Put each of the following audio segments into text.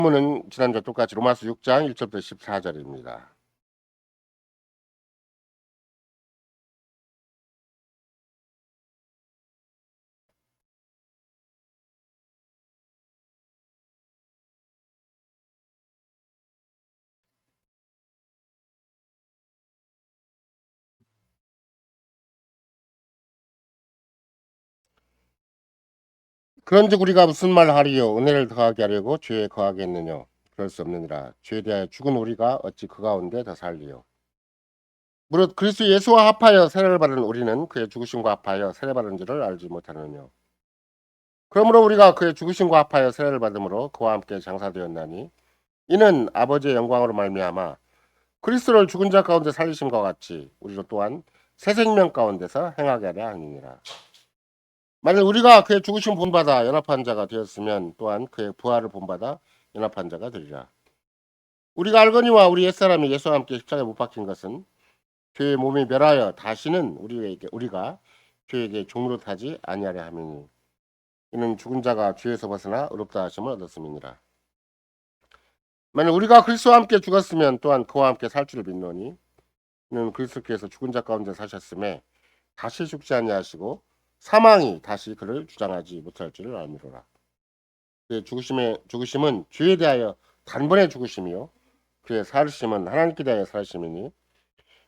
본문은 지난주와 똑같이 로마서 6장 1절부터 14절입니다. 그런즉 우리가 무슨 말 하리요? 은혜를 더하게 하려고 죄에 거하겠느냐? 그럴 수 없느니라. 죄에 대하여 죽은 우리가 어찌 그 가운데 더 살리요? 무릇 그리스도 예수와 합하여 세례를 받은 우리는 그의 죽으심과 합하여 세례 받은 줄을 알지 못하느냐? 그러므로 우리가 그의 죽으심과 합하여 세례를 받음으로 그와 함께 장사되었나니 이는 아버지의 영광으로 말미암아 그리스도를 죽은 자 가운데 살리심과 같이 우리도 또한 새 생명 가운데서 행하게 하려 함이니라. 만일 우리가 그의 죽으심 본받아 연합한 자가 되었으면 또한 그의 부활을 본받아 연합한 자가 되리라. 우리가 알거니와 우리 옛사람이 예수와 함께 십자가에 못 박힌 것은 죄의 몸이 멸하여 다시는 우리가 죄에게 종으로 타지 아니하려 함이니 이는 죽은 자가 죄에서 벗어나 의롭다 하심을 얻었음이니라. 만일 우리가 그리스도와 함께 죽었으면 또한 그와 함께 살 줄을 믿노니 이는 그리스도께서 죽은 자 가운데 사셨음에 다시 죽지 아니하시고 사망이 다시 그를 주장하지 못할 줄을 알미로라. 그의 죽으심은 죄에 대하여 단번에 죽으심이요 그의 살으심은 하나님께 대하여 살으심이니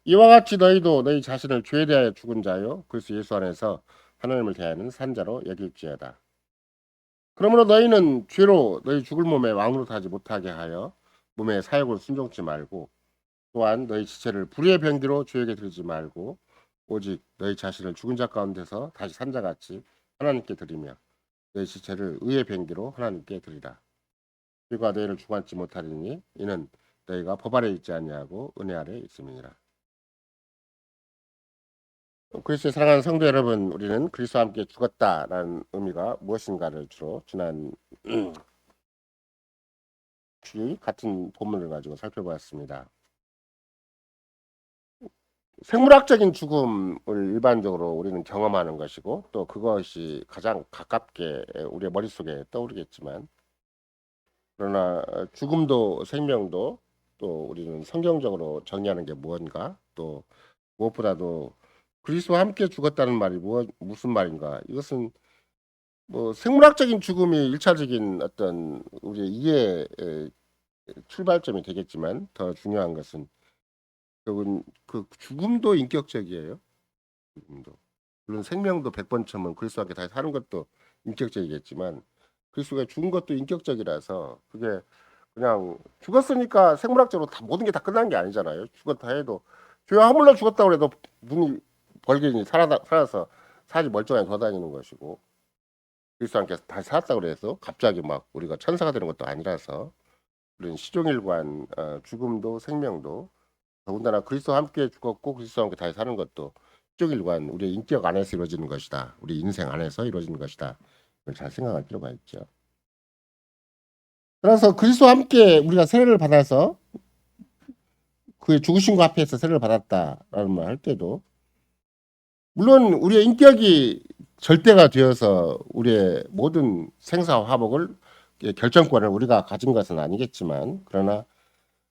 이와 같이 너희도 너희 자신을 죄에 대하여 죽은 자요 그리스도 예수 안에서 하나님을 대하는 산자로 여길지어다. 그러므로 너희는 죄로 너희 죽을 몸에 왕으로 타지 못하게 하여 몸의 사욕을 순종치 말고 또한 너희 지체를 불의의 병기로 죄에게 드리지 말고 오직 너희 자신을 죽은 자 가운데서 다시 산 자같이 하나님께 드리며 너희 지체를 의의 병기로 하나님께 드리라. 죄가 너희를 주관치 못하리니 이는 너희가 법 아래 있지 아니하고 은혜 아래 있음이니라. 그리스도의 사랑하는 성도 여러분, 우리는 그리스도와 함께 죽었다라는 의미가 무엇인가를 주로 지난 주일 같은 본문을 가지고 살펴보았습니다. 생물학적인 죽음을 일반적으로 우리는 경험하는 것이고 또 그것이 가장 가깝게 우리의 머릿속에 떠오르겠지만 그러나 죽음도 생명도 또 우리는 성경적으로 정의하는 게 무언가 또 무엇보다도 그리스도와 함께 죽었다는 말이 무슨 말인가 이것은 뭐 생물학적인 죽음이 일차적인 어떤 우리의 이해의 출발점이 되겠지만 더 중요한 것은 결국은 그 죽음도 인격적이에요. 죽음도. 물론 생명도 100번 쳐면 그리스도와 함께 다시 사는 것도 인격적이겠지만 그리스도가 죽은 것도 인격적이라서 그게 그냥 죽었으니까 생물학적으로 다 모든 게 다 끝난 게 아니잖아요. 죽었다 해도 죄와 허물러 죽었다고 해도 눈이 벌게니 살아서 사지 멀쩡하게 돌아다니는 것이고 그리스도와 함께 다시 살았다고 해서 갑자기 막 우리가 천사가 되는 것도 아니라서 그런 시종일관 죽음도 생명도 더군다나 그리스도와 함께 죽었고 그리스도와 함께 다시 사는 것도 시종일관 우리의 인격 안에서 이루어지는 것이다. 우리 인생 안에서 이루어지는 것이다. 이걸 잘 생각할 필요가 있죠. 그래서 그리스도와 함께 우리가 세례를 받아서 그의 죽으심과 합해서 세례를 받았다라는 말 할 때도 물론 우리의 인격이 절대가 되어서 우리의 모든 생사와 화복을 결정권을 우리가 가진 것은 아니겠지만 그러나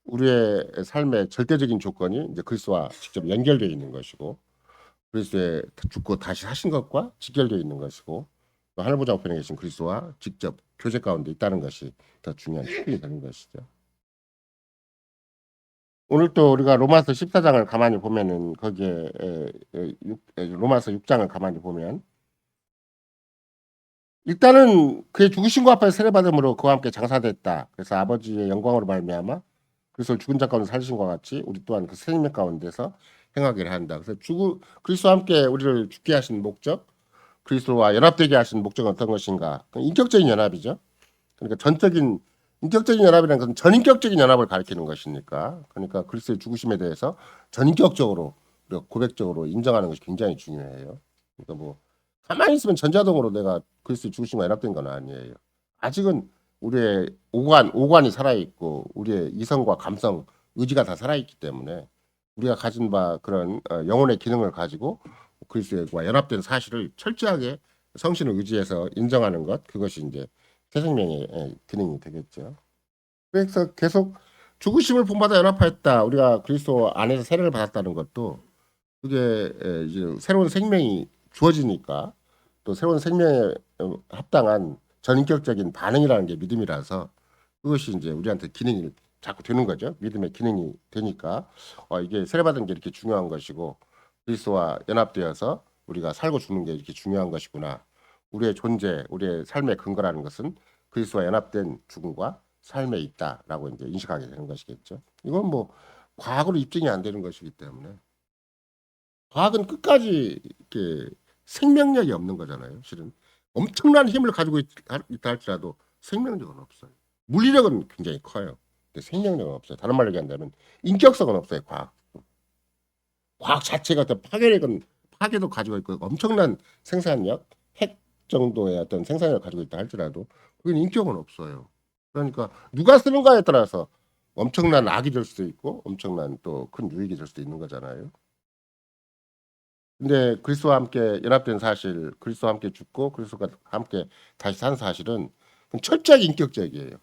우리의 삶의 절대적인 조건이 이제 그리스도와 직접 연결되어 있는 것이고 그리스도의 죽고 다시 하신 것과 직결되어 있는 것이고 또 하늘보좌 우편에 계신 그리스도와 직접 교제 가운데 있다는 것이 더 중요한 측면이 되는 것이죠. 오늘 또 우리가 로마서 14장을 가만히 보면은 거기에 로마서 6장을 가만히 보면 일단은 그의 죽으심과 합하여 세례받음으로 그와 함께 장사됐다. 그래서 아버지의 영광으로 말미암아 그리스도를 죽은 자 가운데 살리신 것 같이 우리 또한 그 생명 가운데서 행하기를 한다. 그래서 그리스도와 함께 우리를 죽게 하신 목적, 그리스도와 연합되게 하신 목적은 어떤 것인가? 인격적인 연합이죠. 그러니까 인격적인 연합이라는 것은 전인격적인 연합을 가리키는 것이니까. 그러니까 그리스도의 죽으심에 대해서 전인격적으로 고백적으로 인정하는 것이 굉장히 중요해요. 그러니까 뭐 가만히 있으면 전자동으로 내가 그리스도의 죽으심과 연합된 건 아니에요. 아직은 우리의 오관이 살아있고 우리의 이성과 감성, 의지가 다 살아있기 때문에 우리가 가진 바 그런 영혼의 기능을 가지고 그리스도와 연합된 사실을 철저하게 성신을 의지해서 인정하는 것 그것이 이제 새 생명의 기능이 되겠죠. 그래서 계속 죽으심을 본받아 연합하였다. 우리가 그리스도 안에서 세례를 받았다는 것도 그게 이제 새로운 생명이 주어지니까 또 새로운 생명에 합당한 전인격적인 반응이라는 게 믿음이라서 그것이 이제 우리한테 기능이 자꾸 되는 거죠. 믿음의 기능이 되니까 이게 세례받은 게 이렇게 중요한 것이고 그리스도와 연합되어서 우리가 살고 죽는 게 이렇게 중요한 것이구나. 우리의 존재, 우리의 삶의 근거라는 것은 그리스도와 연합된 죽음과 삶에 있다라고 이제 인식하게 되는 것이겠죠. 이건 뭐 과학으로 입증이 안 되는 것이기 때문에 과학은 끝까지 이렇게 생명력이 없는 거잖아요. 실은 엄청난 힘을 가지고 있다 할지라도 생명력은 없어요. 물리력은 굉장히 커요. 근데 생명력은 없어요. 다른 말로 얘기한다면 인격성은 없어요. 과학 자체가 어떤 파괴도 가지고 있고 엄청난 생산력, 핵 정도의 어떤 생산력을 가지고 있다 할지라도 그건 인격은 없어요. 그러니까 누가 쓰는가에 따라서 엄청난 악이 될 수도 있고 엄청난 또 큰 유익이 될 수도 있는 거잖아요. 근데 그리스도와 함께 연합된 사실, 그리스도와 함께 죽고 그리스도가 함께 다시 산 사실은 철저하게 인격적이에요.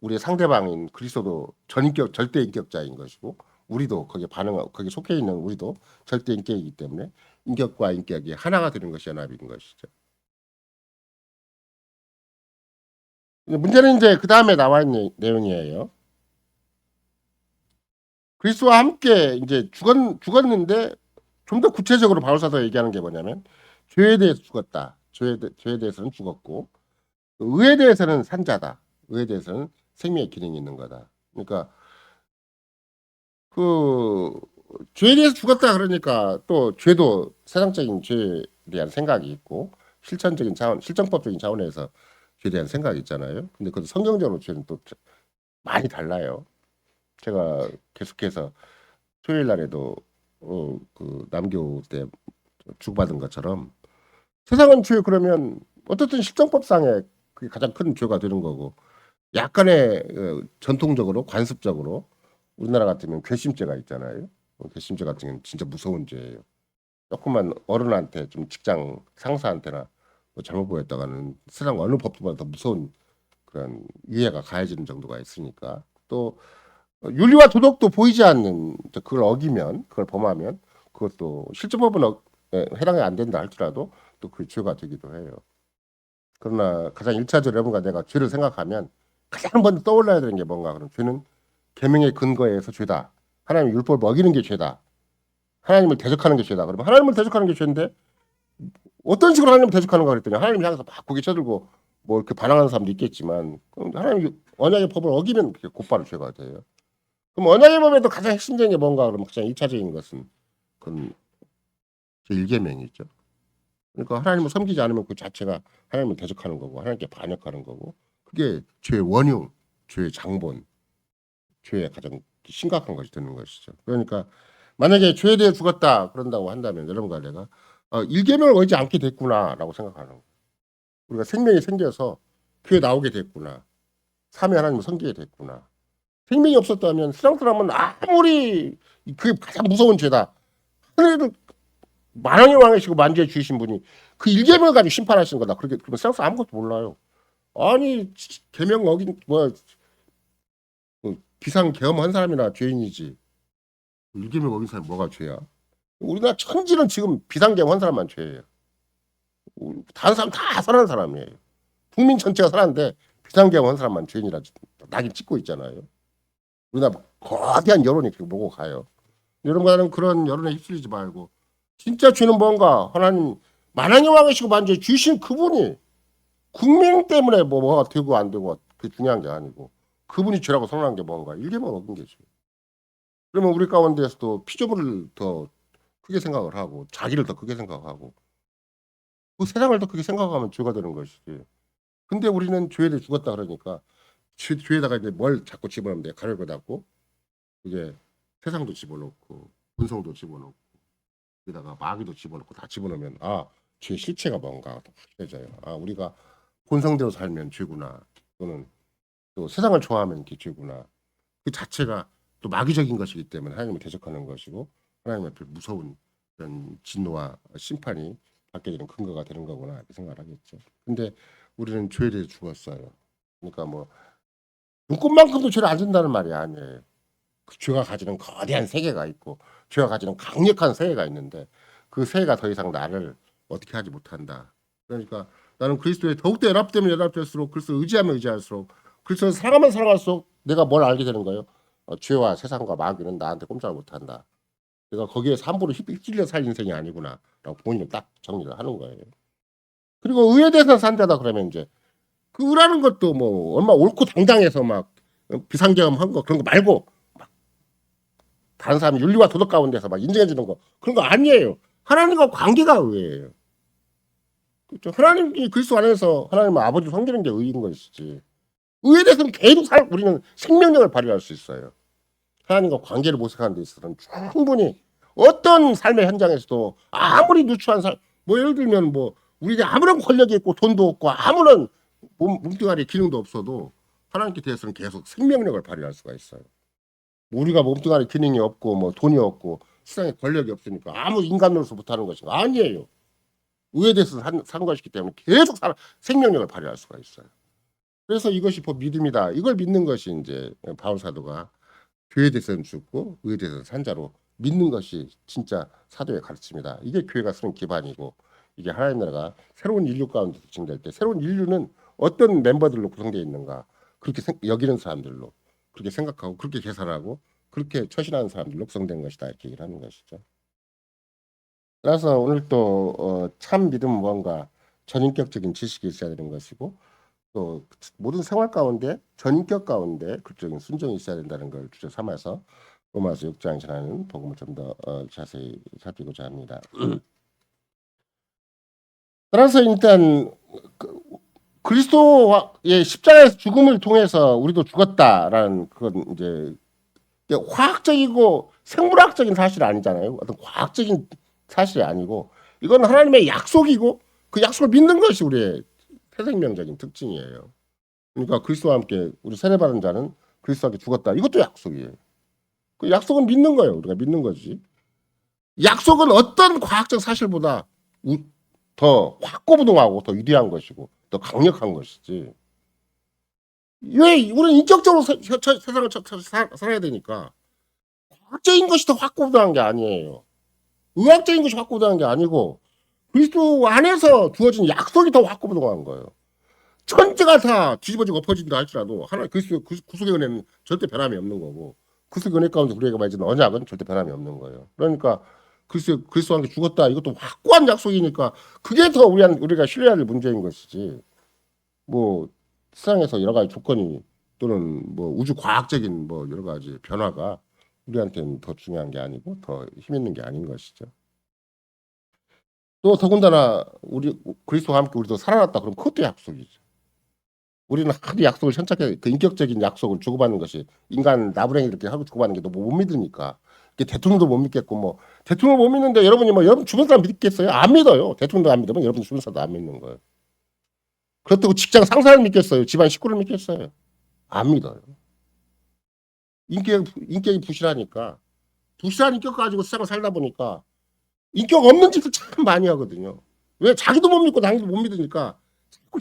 우리의 상대방인 그리스도도 전인격 절대 인격자인 것이고 우리도 거기에 속해 있는 우리도 절대 인격이기 때문에 인격과 인격이 하나가 되는 것이 연합인 것이죠. 문제는 이제 그 다음에 나와 있는 내용이에요. 그리스도와 함께 이제 죽었는데 좀 더 구체적으로 바울사도 얘기하는 게 뭐냐면 죄에 대해서 죽었다. 죄에 대해서는 죽었고 의에 대해서는 산자다. 의에 대해서는 생명의 기능이 있는 거다. 그러니까 그 죄에 대해서 죽었다 그러니까 또 죄도 세상적인 죄에 대한 생각이 있고 실정법적인 차원에서 죄에 대한 생각이 있잖아요. 근데 그 성경적으로 죄는 또 많이 달라요. 제가 계속해서 토요일 날에도 그 남교 때 주고받은 것처럼 세상은 죄 그러면 어떻든 실정법상에 그게 가장 큰 죄가 되는 거고 약간의 전통적으로 관습적으로 우리나라 같으면 괘씸죄가 있잖아요. 괘씸죄 같은 경우는 진짜 무서운 죄예요. 조금만 어른한테 좀 직장 상사한테나 뭐 잘못 보였다가는 세상 어느 법보다 더 무서운 그런 위해가 가해지는 정도가 있으니까 또 윤리와 도덕도 보이지 않는 그걸 어기면 그걸 범하면 그것도 실제법은 해당이 안 된다 할지라도 또 그 죄가 되기도 해요. 그러나 가장 일차적으로 여러분과 내가 죄를 생각하면 가장 먼저 떠올라야 되는 게 뭔가 그럼 죄는 계명의 근거에 의해서 죄다. 하나님 율법을 어기는 게 죄다. 하나님을 대적하는 게 죄다. 그러면 하나님을 대적하는 게 죄인데 어떤 식으로 하나님을 대적하는가 그랬더니 하나님 향해서 막 고개 쳐들고 뭐 이렇게 반항하는 사람도 있겠지만 그럼 하나님 언약의 법을 어기면 그게 곧바로 죄가 돼요. 그럼 언약의 법에도 가장 핵심적인 게 뭔가 그러면 가장 일차적인 것은 그건 제1계명이죠. 그러니까 하나님을 섬기지 않으면 그 자체가 하나님을 대적하는 거고 하나님께 반역하는 거고 그게 죄의 원흉, 죄의 장본, 죄의 가장 심각한 것이 되는 것이죠. 그러니까 만약에 죄에 대해 죽었다 그런다고 한다면 여러분과 내가 1계명을 어기지 않게 됐구나라고 생각하는 거예요. 우리가 생명이 생겨서 교회 나오게 됐구나. 삼위 하나님을 섬기게 됐구나. 생명이 없었다면 세상 사람은 아무리 그게 가장 무서운 죄다. 하늘에도 만왕의 왕이시고 만주의 주이신 분이 그 1계명을 가지고 심판하시는 거다. 그렇게 그러면 세상 사람 아무것도 몰라요. 아니 계명 어긴 뭐 비상계엄한 사람이나 죄인이지. 1계명 어긴 사람이 뭐가 죄야? 우리나라 천지는 지금 비상계엄한 사람만 죄예요. 다른 사람 다 선한 사람이에요. 국민 전체가 선한데 비상계엄한 사람만 죄인이라 낙인 찍고 있잖아요. 우리나라 거대한 여론이 그렇게 보고 가요. 여러분과는 그런 여론에 휩쓸리지 말고 진짜 죄는 뭔가 하나님 만왕의 왕이시고 만주의 주신 그분이 국민 때문에 뭐가 되고 안 되고 그게 중요한 게 아니고 그분이 죄라고 선언한 게 뭔가 일개만 얻은 게 죄. 그러면 우리 가운데에서도 피조물을 더 크게 생각을 하고 자기를 더 크게 생각하고 그 세상을 더 크게 생각하면 죄가 되는 것이지. 근데 우리는 죄에 대해 죽었다 그러니까 죄에다가 이제 뭘 자꾸 집어넣으면 돼. 가려고 닫고 이제 세상도 집어넣고 본성도 집어넣고 여기다가 마귀도 집어넣고 다 집어넣으면 죄 실체가 뭔가 더 확실해져요. 우리가 본성대로 살면 죄구나. 또는 또 세상을 좋아하면 이게 죄구나. 그 자체가 또 마귀적인 것이기 때문에 하나님을 대적하는 것이고 하나님 앞에 무서운 그런 진노와 심판이 받게 되는 근거가 되는 거구나 이렇게 생각을 하겠죠. 근데 우리는 죄에 대해 죽었어요. 그러니까 뭐 눈꽃만큼도 죄를 안 진다는 말이 아니에요. 그 죄가 가지는 거대한 세계가 있고 죄가 가지는 강력한 세계가 있는데 그 세계가 더 이상 나를 어떻게 하지 못한다. 그러니까 나는 그리스도에 더욱더 연합되면 연합될수록 그리스도를 의지하면 의지할수록 그리스도를 사랑하면 사랑할수록 내가 뭘 알게 되는 거예요? 죄와 세상과 마귀는 나한테 꼼짝을 못한다. 내가 거기에 함부로 휩쓸려 살 인생이 아니구나라고 본인은 딱 정리를 하는 거예요. 그리고 의에 대해서 산다다 그러면 이제 그 의라는 것도 뭐 얼마 옳고 당당해서 막 비상경험한 거 그런 거 말고 다른 사람이 윤리와 도덕 가운데서 막 인정해 주는 거 그런 거 아니에요. 하나님과 관계가 의예요. 그렇죠? 하나님이 그리스도 안에서 하나님은 아버지 섬기는 게 의인 것이지. 의에 대해서는 계속 우리는 생명력을 발휘할 수 있어요. 하나님과 관계를 모색하는 데 있어서는 충분히 어떤 삶의 현장에서도 아무리 누추한 삶, 뭐 예를 들면 뭐 우리가 아무런 권력이 있고 돈도 없고 아무런 몸뚱아리 기능도 없어도 하나님께 대해서는 계속 생명력을 발휘할 수가 있어요. 우리가 몸뚱아리 기능이 없고 뭐 돈이 없고 세상에 권력이 없으니까 아무 인간으로서 못하는 것인가? 아니에요. 의에 대해서 산 것이기 때문에 계속 생명력을 발휘할 수가 있어요. 그래서 이것이 믿음이다. 이걸 믿는 것이 이제 바울 사도가 교회에 대해서는 죽고 의에 대해서는 산자로 믿는 것이 진짜 사도의 가르침이다. 이게 교회가 쓰는 기반이고 이게 하나님 나라가 새로운 인류 가운데 지칭될 때 새로운 인류는 어떤 멤버들로 구성되어 있는가 그렇게 여기는 사람들로 그렇게 생각하고 그렇게 계산하고 그렇게 처신하는 사람들로 구성된 것이다 이렇게 얘기를 하는 것이죠. 따라서 오늘 또 참 믿음은 뭔가 전인격적인 지식이 있어야 되는 것이고 또 모든 생활 가운데 전인격 가운데 그적인 순종이 있어야 된다는 걸 주제 삼아서 로마서 6장 전하는 복음을 좀 더 자세히 살피고자 합니다. 따라서 일단 그리스도의 십자가에서 죽음을 통해서 우리도 죽었다라는 그건 이제 화학적이고 생물학적인 사실이 아니잖아요. 어떤 과학적인 사실이 아니고 이건 하나님의 약속이고 그 약속을 믿는 것이 우리의 새생명적인 특징이에요. 그러니까 그리스도와 함께 우리 세례받은 자는 그리스도와 함께 죽었다. 이것도 약속이에요. 그 약속은 믿는 거예요. 우리가 믿는 거지. 약속은 어떤 과학적 사실보다 더 확고부동하고 더 위대한 것이고 더 강력한 것이지. 왜 우리는 인격적으로 세상을 살아야 되니까 과학적인 것이 더 확고부동한 게 아니에요. 의학적인 것이 확고부동한 게 아니고 그리스도 안에서 주어진 약속이 더 확고부동한 거예요. 천지가 다 뒤집어지고 엎어진다 할지라도 하나 그리스도 구속의 은혜는 절대 변함이 없는 거고 구속의 은혜 가운데 우리에게 맺은 언약은 절대 변함이 없는 거예요. 그러니까 그리스도와 함께 죽었다 이것도 확고한 약속이니까 그게 더 우리가 신뢰해야 될 문제인 것이지. 뭐 세상에서 여러 가지 조건이 또는 뭐 우주 과학적인 뭐 여러 가지 변화가 우리한테는 더 중요한 게 아니고 더 힘 있는 게 아닌 것이죠. 또 더군다나 우리 그리스도와 함께 우리도 살아났다 그러면 그것도 약속이죠. 우리는 하도 약속을 현착해 그 인격적인 약속을 주고받는 것이 인간 나부랭이 이렇게 하고 주고받는 게 너무 못 믿으니까 대통령도 못 믿겠고 뭐 대통령 못 믿는데 여러분이 뭐 여러분 주변 사람 믿겠어요? 안 믿어요. 대통령도 안 믿으면 여러분 주변 사람도 안 믿는 거예요. 그렇다고 직장 상사를 믿겠어요? 집안 식구를 믿겠어요? 안 믿어요. 인격이 부실하니까 부실한 인격 가지고 세상을 살다 보니까 인격 없는 짓을 참 많이 하거든요. 왜 자기도 못 믿고 당기도 못 믿으니까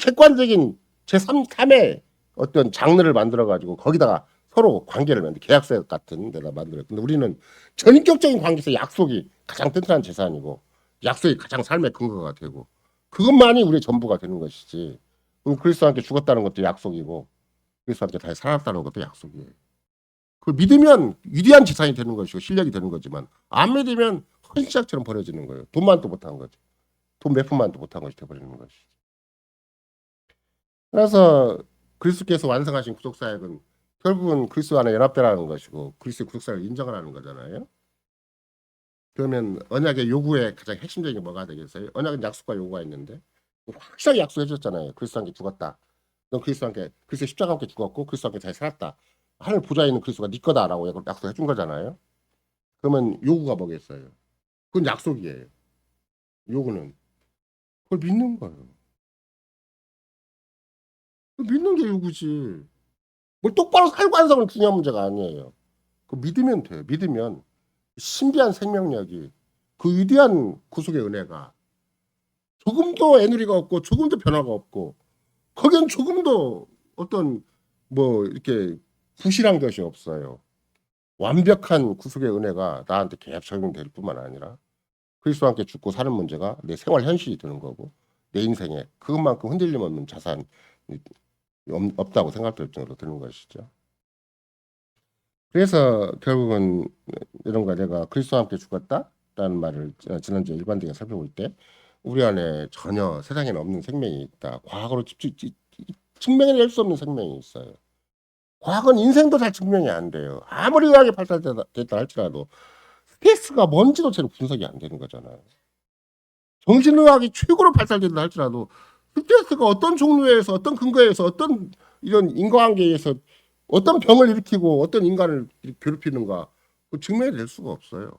객관적인 제3의 어떤 장르를 만들어 가지고 거기다가 서로 관계를 만들 계약서 같은 데다 만들어요. 근데 우리는 전인격적인 관계에서 약속이 가장 튼튼한 재산이고 약속이 가장 삶의 근거가 되고 그것만이 우리의 전부가 되는 것이지. 그리스도와 함께 죽었다는 것도 약속이고 그리스도와 함께 다시 살았다는 것도 약속이에요. 그걸 믿으면 위대한 재산이 되는 것이고 실력이 되는 거지만 안 믿으면 헌시작처럼 버려지는 거예요. 돈만 또 못한 거죠. 돈 몇 푼만 또 못한 것이 되어버리는 것이죠. 그래서 그리스도께서 완성하신 구속사역은 결국은 그리스도 안에 연합되라는 것이고 그리스도의 구속사역을 인정을 하는 거잖아요. 그러면 언약의 요구의 가장 핵심적인 게 뭐가 되겠어요? 언약은 약속과 요구가 있는데 확실하게 약속해 주셨잖아요. 그리스도와 함께 죽었다. 넌 그리스도와 함께 그리스도의 십자가와 함께 죽었고 그리스도와 함께 잘 살았다. 하늘 보좌에 있는 그리스도가 네 거다라고 약속해 준 거잖아요. 그러면 요구가 뭐겠어요? 그건 약속이에요. 요구는 그걸 믿는 거예요. 믿는 게 요구지. 뭘 똑바로 살고 안 살고는 중요한 문제가 아니에요. 그 믿으면 돼요. 믿으면 신비한 생명력이 그 위대한 구속의 은혜가 조금도 애누리가 없고 조금도 변화가 없고 거기엔 조금도 어떤 뭐 이렇게 부실한 것이 없어요. 완벽한 구속의 은혜가 나한테 계속 적용될 뿐만 아니라 그리스도와 함께 죽고 사는 문제가 내 생활 현실이 되는 거고 내 인생에 그것만큼 흔들림 없는 자산이 없다고 생각될 정도로 드는 것이죠. 그래서 결국은 이런 거 내가 그리스도와 함께 죽었다라는 말을 지난주에 일관되게 살펴볼 때 우리 안에 전혀 세상에는 없는 생명이 있다. 과거로 증명해낼 수 없는 생명이 있어요. 과거는 인생도 잘 증명이 안 돼요. 아무리 의학이 발달됐다 할지라도 스트레스가 뭔지도 잘 분석이 안 되는 거잖아요. 정신의학이 최고로 발달된다 할지라도 스트레스가 어떤 종류에서 어떤 근거에서 어떤 이런 인과관계에서 어떤 병을 일으키고 어떤 인간을 괴롭히는가 그 증명이 될 수가 없어요.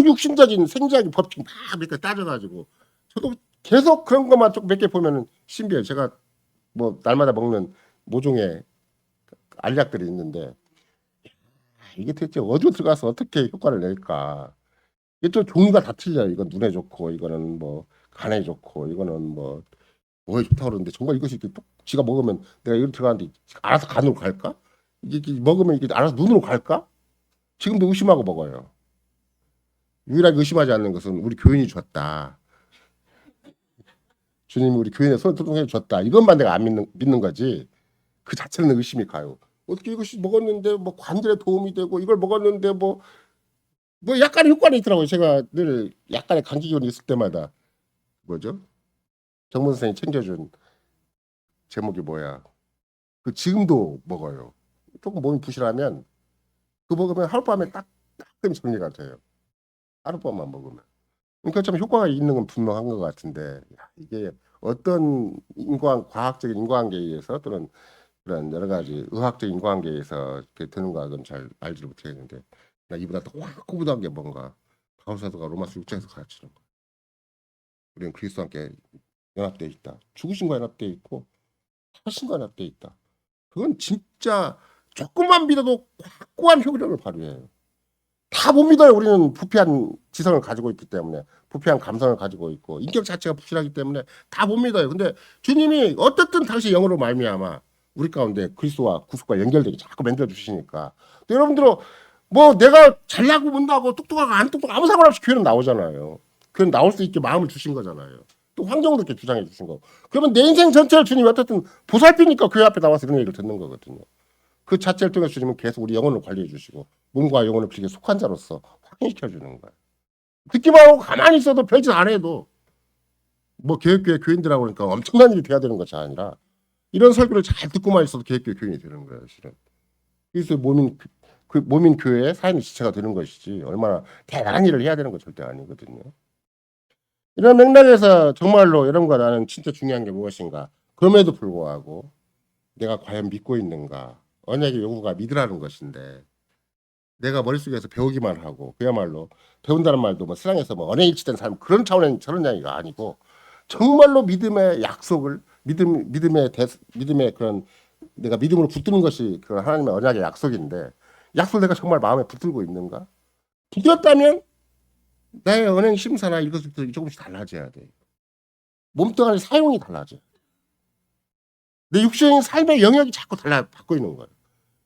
육신적인 생리학의 법칙 막 이렇게 따져가지고 저도 계속 그런 것만 몇 개 보면은 신기해요. 제가 뭐 날마다 먹는 모종의 알약들이 있는데 이게 대체 어디로 들어가서 어떻게 효과를 낼까? 이게 또 종류가 다 틀려요. 이건 눈에 좋고 이거는 뭐 간에 좋고 이거는 뭐에 좋다고 그러는데 정말 이것이 이렇게 또 지가 먹으면 내가 이거 들어가는데 알아서 간으로 갈까? 이게 먹으면 이게 알아서 눈으로 갈까? 지금도 의심하고 먹어요. 유일하게 의심하지 않는 것은 우리 교인이 줬다. 주님이 우리 교인의 손을 통해 줬다. 이것만 내가 안 믿는 거지. 그 자체는 의심이 가요. 어떻게 이것이 먹었는데 뭐 관절에 도움이 되고 이걸 먹었는데 뭐 약간의 효과는 있더라고요. 제가 늘 약간의 감기 기운이 있을 때마다 뭐죠? 정문 선생이 챙겨준 제목이 뭐야? 그 지금도 먹어요. 조금 몸이 부실하면 그 먹으면 하룻밤에 따끔히 정리가 돼요. 하룻밤만 먹으면. 그러니까 좀 효과가 있는 건 분명한 것 같은데 이게 어떤 과학적인 인과관계에 의해서 또는 그런 여러 가지 의학적인 인과관계에 의해서 이렇게 되는가 그건 잘 알지를 못하겠는데 나 이보다 더 확 구부단 게 뭔가 바울사도가 로마서 6장에서 가르치는 거. 우리는 그리스도와 함께 연합되어 있다. 죽으신과 연합되어 있고 사신과 연합되어 있다. 그건 진짜 조금만 믿어도 확고한 효력을 발휘해요. 다 못 믿어요. 우리는 부패한 지성을 가지고 있기 때문에 부패한 감성을 가지고 있고 인격 자체가 부실하기 때문에 다 못 믿어요. 근데 주님이 어떻든 당시 영으로 말미암아 우리 가운데 그리스도와 구속과 연결되게 자꾸 만들어 주시니까 여러분들은 뭐 내가 잘나고 못나고 똑똑하고 안 똑똑하고 아무 상관없이 교회는 나오잖아요. 교회는 나올 수 있게 마음을 주신 거잖아요. 또 환경도 이렇게 주장해 주신 거. 그러면 내 인생 전체를 주님이 어떻든 보살피니까 교회 앞에 나와서 이런 얘기를 듣는 거거든요. 그 자체를 통해서 주님은 계속 우리 영혼을 관리해 주시고 몸과 영혼을 그렇게 속한 자로서 확인시켜 주는 거예요. 듣기만 하고 가만히 있어도 별짓 안 해도 뭐 교회교회 교인들하고 그러니까 엄청난 일이 돼야 되는 것이 아니라 이런 설교를 잘 듣고만 있어도 교회교회 교인이 되는 거예요. 실은. 그래서 몸인 교회의 삶의 지체가 되는 것이지 얼마나 대단한 일을 해야 되는 건 절대 아니거든요. 이런 맥락에서 정말로 여러분과 나는 진짜 중요한 게 무엇인가? 그럼에도 불구하고 내가 과연 믿고 있는가? 언약의 요구가 믿으라는 것인데 내가 머릿속에서 배우기만 하고 그야말로 배운다는 말도 뭐 세상에서 뭐 언행일치된 삶 그런 차원의 저런 이야기가 아니고 정말로 믿음의 약속을 믿음의 그런 내가 믿음으로 붙드는 것이 그 하나님의 언약의 약속인데 약속 내가 정말 마음에 붙들고 있는가? 붙들었다면 나의 언행 심사나 이것부터 조금씩 달라져야 돼. 몸뚱아리 사용이 달라져. 내 육신의 삶의 영역이 자꾸 바뀌고 있는 거예요.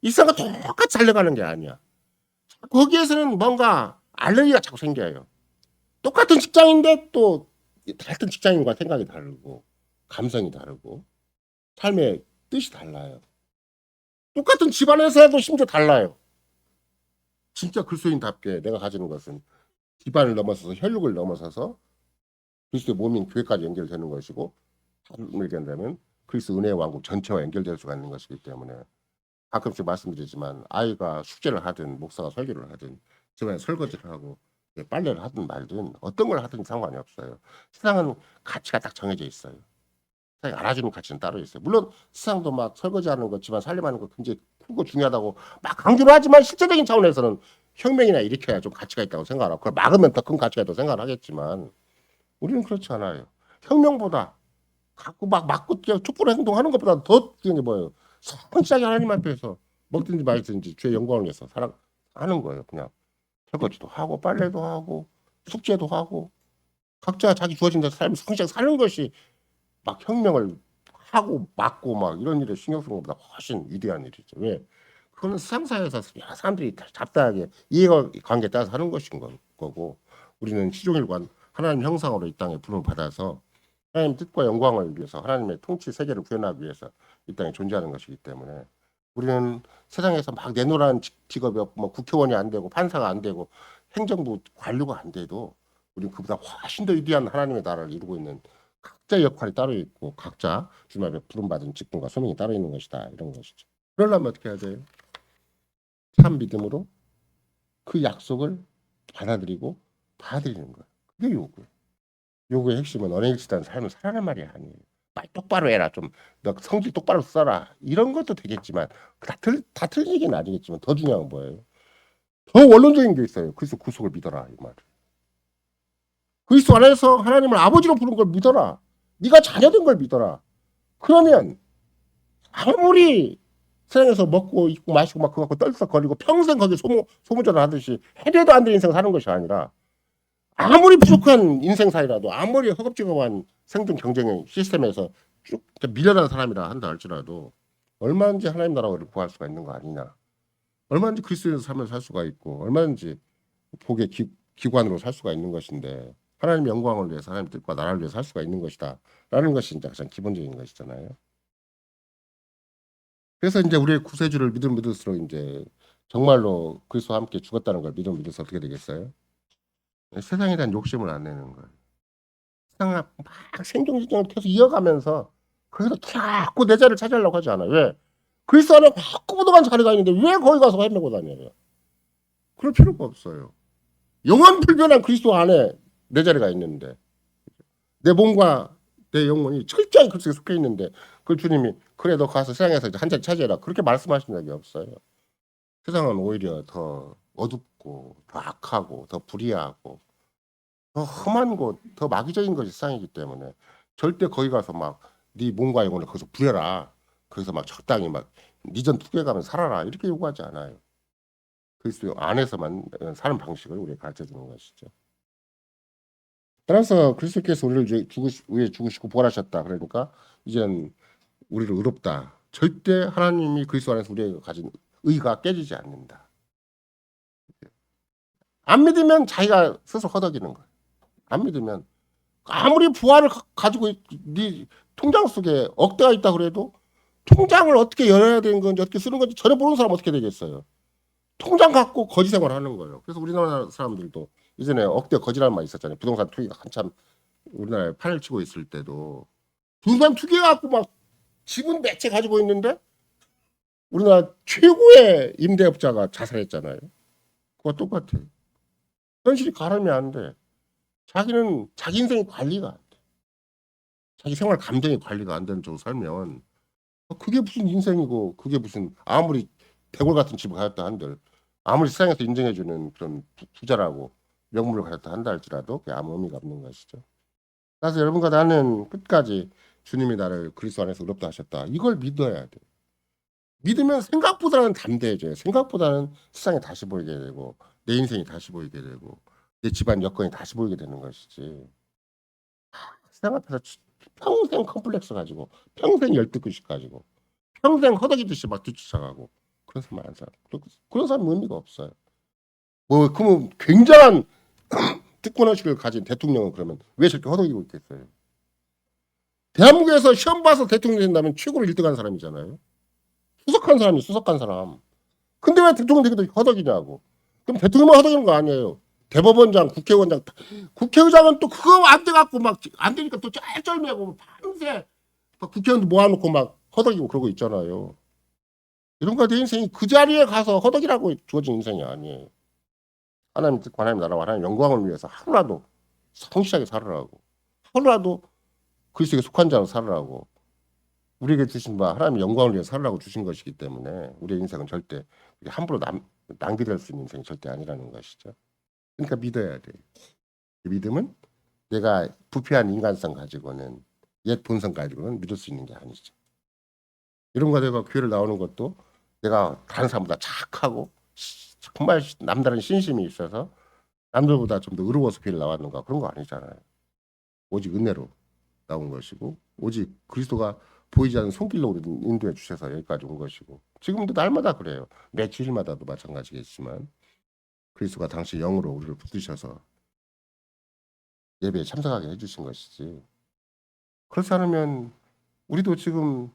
일상과 똑같이 달려가는 게 아니야. 거기에서는 뭔가 알레르기가 자꾸 생겨요. 똑같은 직장인데 또 같은 직장인과 생각이 다르고 감성이 다르고 삶의 뜻이 달라요. 똑같은 집안에서도 심지어 달라요. 진짜 그리스도인답게 내가 가지는 것은 집안을 넘어서서 혈육을 넘어서서 그리스도의 몸인 교회까지 연결되는 것이고 다른 얘기한다면 그리스도 은혜의 왕국 전체와 연결될 수가 있는 것이기 때문에 가끔씩 말씀드리지만 아이가 숙제를 하든 목사가 설교를 하든 집안에 설거지를 하고 빨래를 하든 말든 어떤 걸 하든 상관이 없어요. 세상은 가치가 딱 정해져 있어요. 세상이 알아주는 가치는 따로 있어요. 물론 세상도 막 설거지하는 것, 집안 살림하는 거 굉장히 크고 중요하다고 막 강조를 하지만 실제적인 차원에서는 혁명이나 일으켜야 좀 가치가 있다고 생각하고 그걸 막으면 더 큰 가치가 있다고 생각을 하겠지만 우리는 그렇지 않아요. 혁명보다 갖고 막 맞고 촛불 행동하는 것보다 더 중요한 게 뭐예요? 성실하게 하나님 앞에서 먹든지 마시든지 주의 영광을 위해서 살아가는 거예요. 그냥 설거지도 하고 빨래도 하고 숙제도 하고 각자 자기 주어진 대로 삶을 성실하게 사는 것이 막 혁명을 하고 맞고 막 이런 일에 신경 쓰는 것보다 훨씬 위대한 일이죠. 왜? 그거는 세상사에서 여러 사람들이 잡다하게 이해관계에 따라서 하는 것인 거고 우리는 시종일관 하나님 형상으로 이 땅에 부름을 받아서 하나님 뜻과 영광을 위해서 하나님의 통치 세계를 구현하기 위해서 이 땅에 존재하는 것이기 때문에 우리는 세상에서 막 내노라는 직업이 없고 뭐 국회의원이 안 되고 판사가 안 되고 행정부 관료가 안 돼도 우리는 그보다 훨씬 더 위대한 하나님의 나라를 이루고 있는 각자의 역할이 따로 있고 각자 주님의 부름받은 직분과 소명이 따로 있는 것이다 이런 것이죠. 그러려면 어떻게 해야 돼요? 참 믿음으로 그 약속을 받아들이고 받아들이는 거예요. 그게 요구예요. 요구의 핵심은 언행일치한 삶을 살아라는 말이 아니에요. 말 똑바로 해라. 좀 너 성질 똑바로 써라. 이런 것도 되겠지만 다 틀린 얘기는 아니겠지만 더 중요한 건 뭐예요? 더 원론적인 게 있어요. 그리스도 구속을 믿어라 이 말. 그리스도 안에서 하나님을 아버지로 부른 걸 믿어라. 네가 자녀된 걸 믿어라. 그러면 아무리 세상에서 먹고 입고 마시고 막 그거 갖고 떨썩거리고 평생 거기 소문전을 하듯이 해도 안 되는 인생 사는 것이 아니라 아무리 부족한 인생사이라도 아무리 허겁지겁한 생존 경쟁의 시스템에서 쭉 밀려난 사람이라 한다 할지라도 얼마든지 하나님 나라를 구할 수가 있는 거 아니냐. 얼마든지 그리스도에서 살면서 살 수가 있고 얼마든지 복의 기관으로 살 수가 있는 것인데 하나님의 영광을 위해서 하나님 뜻과 나라를 위해서 살 수가 있는 것이다. 라는 것이 이제 가장 기본적인 것이잖아요. 그래서 이제 우리의 구세주를 믿을수록 이제 정말로 그리스도와 함께 죽었다는 걸 믿을수록 어떻게 되겠어요? 세상에 대한 욕심을 안 내는 거예요. 세상을 막 생존을 계속 이어가면서 거기서 자꾸 내 자리를 차지하려고 하지 않아요. 왜? 그리스도 안에 확고부동한 자리가 있는데 왜 거기 가서 헤매고 다녀요? 그럴 필요가 없어요. 영원 불변한 그리스도 안에 내 자리가 있는데 내 몸과 내 영혼이 철저히 그리스도에 속해 있는데 그 주님이 그래 너 가서 세상에서 한 자리 차지해라 그렇게 말씀하신 적이 없어요. 세상은 오히려 더 어둡고 더 악하고 더 불의하고 더 험한 곳, 더 마귀적인 것이 세상이기 때문에 절대 거기 가서 막 네 몸과 영혼을 거기서 부려라. 거기서 막 적당히 막 니전 투개가면서 살아라. 이렇게 요구하지 않아요. 그리스도 안에서만 사는 방식을 우리에게 가르쳐주는 것이죠. 따라서 그리스도께서 우리를 위해 죽으시고 부활하셨다. 그러니까 이제는 우리를 의롭다. 절대 하나님이 그리스도 안에서 우리에게 가진 의가 깨지지 않는다. 안 믿으면 자기가 스스로 허덕이는 거예요. 안 믿으면 아무리 부활을 가지고 네 통장 속에 억대가 있다 그래도 통장을 어떻게 열어야 되는 건지 어떻게 쓰는 건지 전혀 모르는 사람 어떻게 되겠어요. 통장 갖고 거지 생활하는 거예요. 그래서 우리나라 사람들도 이전에 억대 거지라는 말 있었잖아요. 부동산 투기가 한참 우리나라에 판을 치고 있을 때도 부동산 투기 갖고 막 지분 몇 채 가지고 있는데 우리나라 최고의 임대업자가 자살했잖아요. 그거 똑같아요. 현실이 가름이 안 돼. 자기는 자기 인생이 관리가 안 돼. 자기 생활 감정이 관리가 안 되는 쪽으로 살면 그게 무슨 인생이고 그게 무슨 아무리 대골 같은 집을 가졌다 한들 아무리 세상에서 인정해주는 그런 부자라고 명물을 가졌다 한다 할지라도 그게 아무 의미가 없는 것이죠. 그래서 여러분과 나는 끝까지 주님이 나를 그리스도 안에서 의롭다 하셨다. 이걸 믿어야 돼. 믿으면 생각보다는 담대해져요. 생각보다는 세상이 다시 보이게 되고 내 인생이 다시 보이게 되고 내 집안 여건이 다시 보이게 되는 것이지. 세상 앞에서 평생 컴플렉스 가지고 평생 열등의식 가지고 평생 허덕이듯이 막 뒤쫓아가고 그런 사람 안 살아. 그런 사람 의미가 없어요. 뭐 그러면 굉장한 특권의식을 가진 대통령은 그러면 왜 저렇게 허덕이고 있겠어요? 대한민국에서 시험 봐서 대통령 된다면 최고로 1등한 사람이잖아요. 수석한 사람이 수석한 사람. 근데 왜 대통령 되기도 허덕이냐고. 그럼 대통령만 허덕이는 거 아니에요. 대법원장, 국회의원장, 국회의장은 또 그거 안 돼갖고 막 안 되니까 또 쩔쩔매고 밤새 국회의원도 모아놓고 막 허덕이고 그러고 있잖아요. 이런가 내 인생이 그 자리에 가서 허덕이라고 주어진 인생이 아니에요. 하나님 뜻과 하나님 나라와 하나님 영광을 위해서 하루라도 성실하게 살으라고. 하루라도 그리스도에 속한 자로 살으라고. 우리에게 주신 바 하나님의 영광을 위해 살으라고 주신 것이기 때문에 우리의 인생은 절대 함부로 낭비될 수 있는 인생이 절대 아니라는 것이죠. 그러니까 믿어야 돼. 믿음은 내가 부패한 인간성 가지고는 옛 본성 가지고는 믿을 수 있는 게 아니죠. 이런가 내가 교회를 나오는 것도 내가 다른 사람보다 착하고 정말 남다른 신심이 있어서 남들보다 좀 더 의로워서 교회를 나왔는가 그런 거 아니잖아요. 오직 은혜로 나온 것이고 오직 그리스도가 보이지 않는 손길로 우리 인도해 주셔서 여기까지 온 것이고 지금도 날마다 그래요. 매 주일마다도 마찬가지겠지만 그리스도가 당시 영으로 우리를 붙드셔서 예배에 참석하게 해주신 것이지. 그렇지 않으면 우리도 지금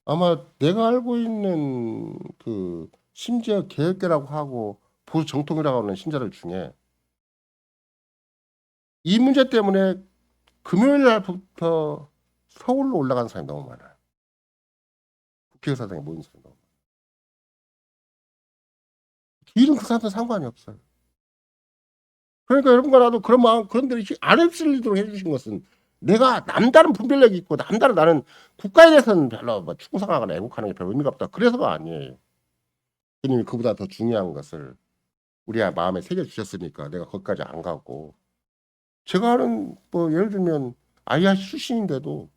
아마 내가 알고 있는 그 심지어 개혁계라고 하고 보수 정통이라고 하는 신자들 중에 이 문제 때문에 금요일 날부터 서울로 올라간 사람이 너무 많아요. 국회의사당에 모인 사람이 너무 많아요. 길은 그 사람들 상관이 없어요. 그러니까 여러분과 나도 그런 마음, 그런 데를 안 휩쓸리도록 해주신 것은 내가 남다른 분별력이 있고 남다른 나는 국가에 대해서는 별로 뭐 충성하거나 애국하는 게 별 의미가 없다. 그래서가 아니에요. 주님이 그보다 더 중요한 것을 우리 마음에 새겨주셨으니까 내가 거기까지 안 가고 제가 하는 뭐 예를 들면 IRC 출신인데도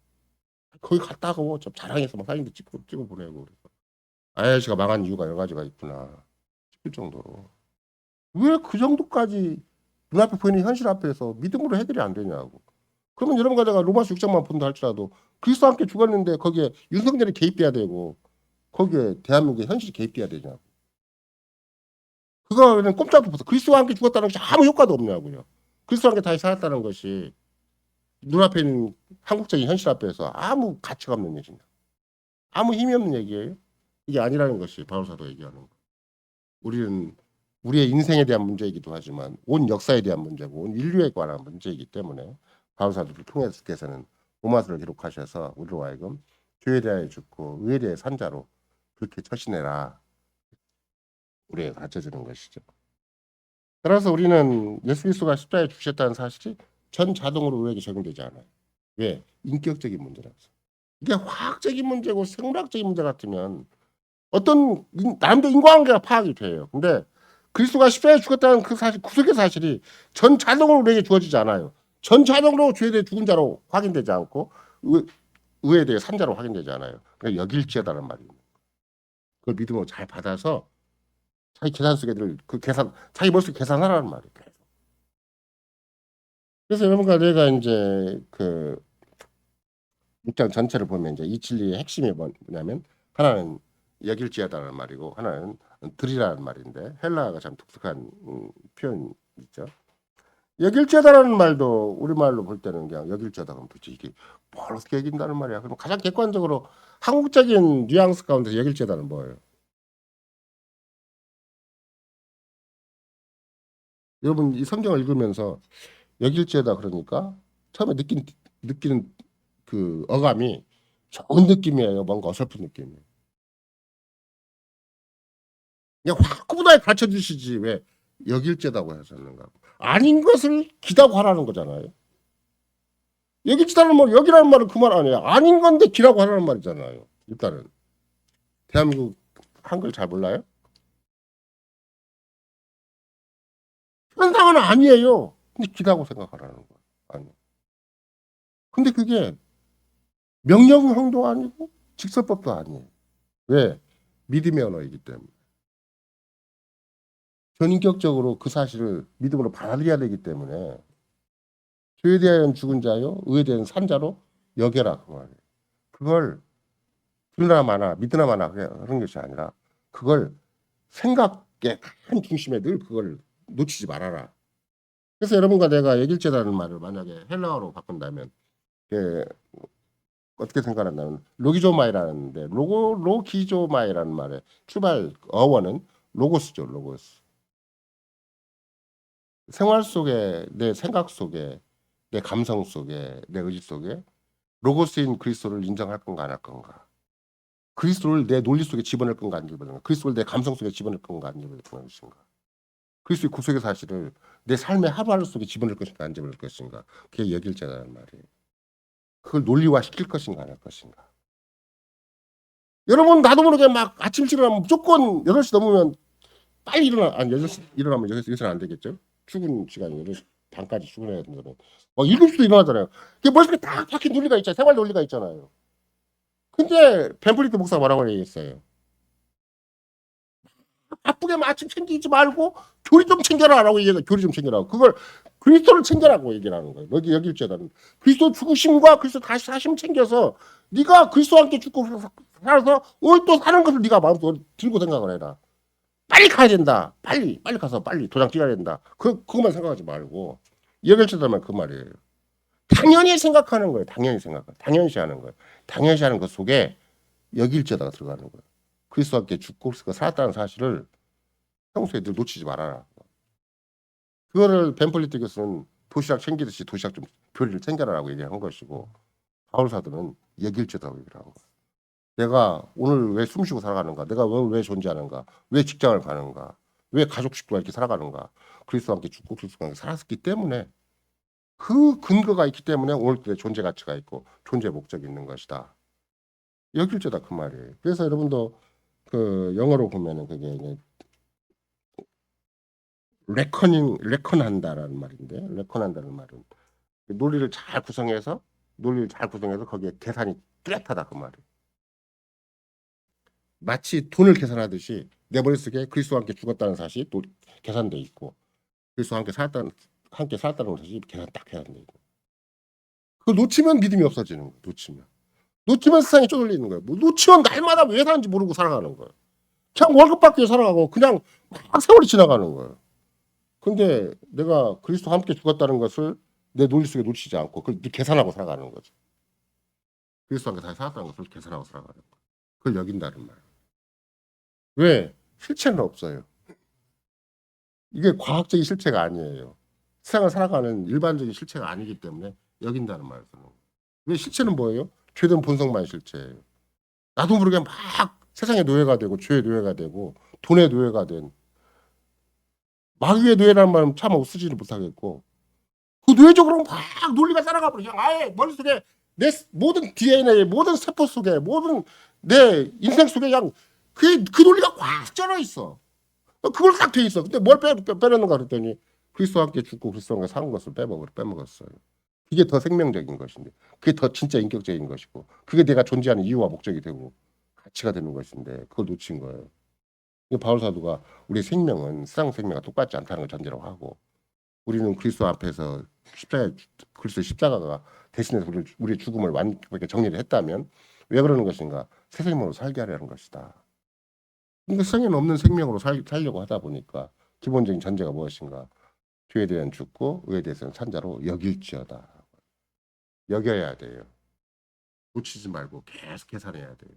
거기 갔다가 좀 자랑해서 막 사진도 찍어 보내고 그래서 IRC가 망한 이유가 여러 가지가 있구나 싶을 정도로 왜 그 정도까지 눈앞에 보이는 현실 앞에서 믿음으로 해결이 안 되냐고. 그러면 여러분과 제가 로마서 6장만 본다 할지라도 그리스도와 함께 죽었는데 거기에 윤석열이 개입돼야 되고 거기에 대한민국의 현실이 개입돼야 되냐고. 그거는 꼼짝도 못해. 그리스도와 함께 죽었다는 것이 아무 효과도 없냐고요. 그리스도와 함께 다시 살았다는 것이 눈앞에 있는 한국적인 현실 앞에서 아무 가치가 없는 얘기입니다. 아무 힘이 없는 얘기예요. 이게 아니라는 것이 바울사도 얘기하는 거예요. 우리는 우리의 인생에 대한 문제이기도 하지만 온 역사에 대한 문제고 온 인류에 관한 문제이기 때문에 바울사도를 통해서는 로마서를 기록하셔서 우리로 하여금 죄에 대하여 죽고 의에 대해 산 자로 그렇게 처신해라 우리에게 가르쳐주는 것이죠. 따라서 우리는 예수 그리스도가 십자가에 죽으셨다는 사실이 전 자동으로 우리에게 적용되지 않아요. 왜? 인격적인 문제라서. 이게 화학적인 문제고 생물학적인 문제 같으면 어떤 나름대로 인과관계가 파악이 돼요. 근데 그리스도가 십자가에 죽었다는 그 사실, 구속의 사실이 전 자동으로 우리에게 주어지지 않아요. 전 자동으로 죄에 대해 죽은 자로 확인되지 않고 의에 대해 산 자로 확인되지 않아요. 그러니까 여길지어다는 말입니다. 그걸 믿음으로 잘 받아서 자기 계산 속에 자기 머릿속에 계산하라는 말이에요. 그래서 여러분과 내가 이제 그 6장 전체를 보면 이제 이 진리의 핵심이 뭐냐면 하나는 여길지어다라는 말이고 하나는 들이라는 말인데 헬라어가 참 독특한 표현이죠. 여길지어다라는 말도 우리말로 볼 때는 그냥 여길지어다 그러면 도대체 이게 뭘 어떻게 여긴다는 말이야. 그럼 가장 객관적으로 한국적인 뉘앙스 가운데 여길지어다는 뭐예요? 여러분 이 성경을 읽으면서 여길지어다 그러니까 처음에 느끼는 그 어감이 좋은 느낌이에요. 뭔가 어설픈 느낌이에요. 그냥 화구분하게 가르쳐 주시지 왜 여길지어다고 하셨는가? 아닌 것을 기다고 하라는 거잖아요. 여길지다는 뭐 여기라는 말은 그 말 아니에요. 아닌 건데 기라고 하라는 말이잖아요. 일단은 대한민국 한글 잘 몰라요? 현상은 아니에요. 근데 기라고 생각하라는 거예요. 아니. 근데 그게 명령형도 아니고 직설법도 아니에요. 왜? 믿음의 언어이기 때문에. 전인격적으로 그 사실을 믿음으로 받아들여야 되기 때문에 죄에 대한 죽은 자요, 의에 대한 산 자로 여겨라 그 말이에요. 그걸 들으나 마나 믿으나 마나 그런 것이 아니라 그걸 생각의 한 중심에 늘 그걸 놓치지 말아라. 그래서 여러분과 내가 여길지어다는 말을 만약에 헬라어로 바꾼다면 어떻게 생각한다면 로기조마이라는데 로기조마이라는 말의 출발 어원은 로고스죠. 로고스. 생활 속에 내 생각 속에 내 감성 속에 내 의지 속에 로고스인 그리스도를 인정할 건가 안 할 건가. 그리스도를 내 논리 속에 집어넣을 건가 안 집어넣을 건가. 그리스도를 내 감성 속에 집어넣을 건가 안 집어넣을 것인가. 그리스도의 구속의 사실을 내 삶의 하루하루 속에 집어넣을 것인가 안 집어넣을 것인가. 그게 여길자라는 말이에요. 그걸 논리화 시킬 것인가 안 할 것인가. 여러분 나도 모르게 막 아침 일어나면 무조건 8시 넘으면 빨리 아니 8시 일어나면 여기서는 안 되겠죠. 출근 시간이 8시 반까지 출근해야 된다면 막 7시도 일어나잖아요. 그게 머릿속에 딱 박힌 논리가 있잖아요. 생활 논리가 있잖아요. 근데 벤플리트 목사가 뭐라고 얘기했어요. 바쁘게 아침 챙기지 말고 교리 좀 챙겨라 라고 얘기해서 교리 좀 챙겨라. 그걸 그리스도를 챙겨라고 얘기를 하는 거예요. 여기 일제다는 그리스도 죽으심과 그리스도 다시 사심 챙겨서 네가 그리스도와 함께 죽고 살아서 오늘 또 사는 것을 네가 마음속으로 들고 생각을 해라. 빨리 가야 된다. 빨리 가서 빨리 도장 찍어야 된다. 그것만 생각하지 말고 여길제다면 그 말이에요. 당연히 생각하는 거예요. 당연시하는 거예요. 당연시하는 것 속에 여길제다가 들어가는 거예요. 그리스도와 함께 죽고 그리스도가 살았다는 사실을 평소에 늘 놓치지 말아라. 그거를 벤폴리트 교수는 도시락 챙기듯이 도시락 좀 교리를 챙겨라라고 얘기한 것이고 바울 사도는 여길제다고 얘기를 한 거예요. 내가 오늘 왜 숨쉬고 살아가는가? 내가 왜 존재하는가? 왜 직장을 가는가? 왜 가족 식구가 이렇게 살아가는가? 그리스도와 함께 죽고 그리스도와 함께 살았기 때문에 그 근거가 있기 때문에 오늘의 존재 가치가 있고 존재 목적이 있는 것이다. 여길제다 그 말이에요. 그래서 여러분도 그 영어로 보면은 그게 이제 레컨한다라는 말인데 레컨한다는 말은 논리를 잘 구성해서 거기에 계산이 뚜렷하다 그 말이에요. 마치 돈을 계산하듯이 내 머릿속에 그리스도와 함께 죽었다는 사실이 또 계산돼 있고 그리스도와 함께 살았다는 것이 딱 계산돼 있고 그걸 놓치면 믿음이 없어지는 거예요. 놓치면 세상이 쪼들리는 거예요. 뭐 놓치면 날마다 왜 사는지 모르고 살아가는 거예요. 그냥 월급 받기 위해 살아가고 그냥 막 세월이 지나가는 거예요. 근데 내가 그리스도와 함께 죽었다는 것을 내 논리 속에 놓치지 않고 그걸 계산하고 살아가는 거죠. 그리스도와 함께 다시 살았다는 것을 계산하고 살아가는 거예요. 그걸 여긴다는 말이에요. 왜? 실체는 없어요. 이게 과학적인 실체가 아니에요. 세상을 살아가는 일반적인 실체가 아니기 때문에 여긴다는 말을 쓰는 거예요. 왜 실체는 뭐예요? 죄된 본성만 실체예요. 나도 모르게 막 세상의 노예가 되고 죄의 노예가 되고 돈의 노예가 된 마귀의 노예라는 말은 참 쓰지를 못하겠고 그 노예적으로 막 논리가 따라가 버려. 아예 머릿속에 내 모든 DNA, 모든 세포 속에 모든 내 인생 속에 그냥 그 논리가 꽉 쩔어 있어. 그걸 딱 돼 있어. 근데 뭘 빼놓는가 그랬더니 그리스도와 함께 죽고 그리스도와 함께 사는 것을 빼먹었어요. 그게 더 생명적인 것인데 그게 더 진짜 인격적인 것이고 그게 내가 존재하는 이유와 목적이 되고 가치가 되는 것인데 그걸 놓친 거예요. 바울 사도가 우리 생명은 세상 생명과 똑같지 않다는 걸 전제로 하고 우리는 그리스도 앞에서 그리스도 십자가가 대신해서 우리의 죽음을 완벽하게 정리를 했다면 왜 그러는 것인가? 새 생명으로 살게 하려는 것이다. 그러니까 세상에는 없는 생명으로 살려고 하다 보니까 기본적인 전제가 무엇인가? 죄에 대한 죽고 의에 대해서는 산자로 여길지어다. 여겨야 돼요. 놓치지 말고 계속 계산해야 돼요.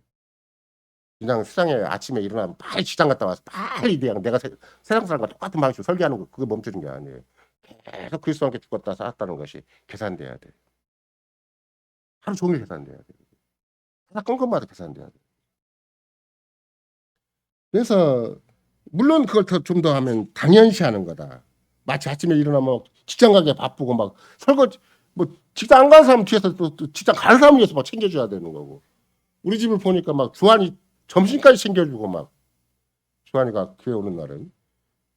그냥 세상에 아침에 일어나면 빨리 직장 갔다 와서 빨리 그냥 내가 세상 사람과 똑같은 방식으로 설계하는 거 그게 멈춰진 게 아니에요. 계속 그리스도와 함께 죽었다 살았다는 것이 계산돼야 돼. 하루 종일 계산돼야 돼. 하나 건건마다 계산돼야 돼. 그래서 물론 그걸 좀 더 하면 당연시하는 거다. 마치 아침에 일어나면 직장 가기 바쁘고 막 설거지 뭐 직장 안 가는 사람 뒤에서 또 직장 가는 사람 위해서 막 챙겨줘야 되는 거고. 우리 집을 보니까 막 주한이 점심까지 챙겨주고 막 주한이가 교회 오는 날은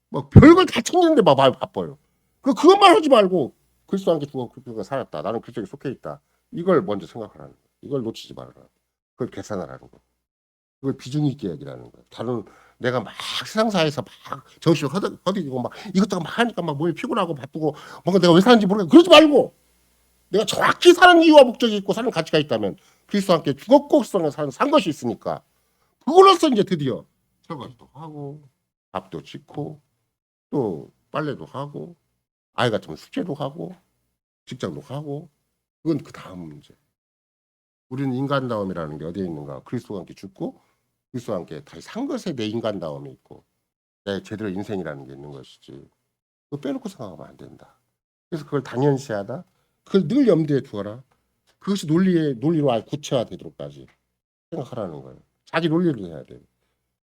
막 별걸 다 챙기는데 막 바빠요. 그것만 하지 말고 그리스도와 함께 죽어 그리스도가 살았다. 나는 그리스도에 속해 있다. 이걸 먼저 생각하라는 거예요. 이걸 놓치지 말아라. 그걸 계산하라는 거예요. 그걸 비중 있게 얘기하는 거예요. 다른 내가 막 세상사에서 막 정신을 허덕이고 막 이것저것 막 하니까 막 몸이 피곤하고 바쁘고 뭔가 내가 왜 사는지 모르겠고 그러지 말고 내가 정확히 사는 이유와 목적이 있고 사는 가치가 있다면 그리스도와 함께 죽었고 그리스도와 산 것이 있으니까 그걸로써 이제 드디어 설거지도 하고 밥도 짓고 또 빨래도 하고 아이 같으면 숙제도 하고 직장도 가고 그건 그 다음 문제. 우리는 인간다움이라는 게 어디에 있는가? 그리스도와 함께 죽고 그리스도와 함께 다시 산 것에 내 인간다움이 있고 내 제대로 인생이라는 게 있는 것이지. 그거 빼놓고 생각하면 안 된다. 그래서 그걸 당연시하다. 그걸 늘 염두에 두어라. 그것이 논리로 아예 구체화되도록까지 생각하라는 거예요. 자기 논리를 해야 돼.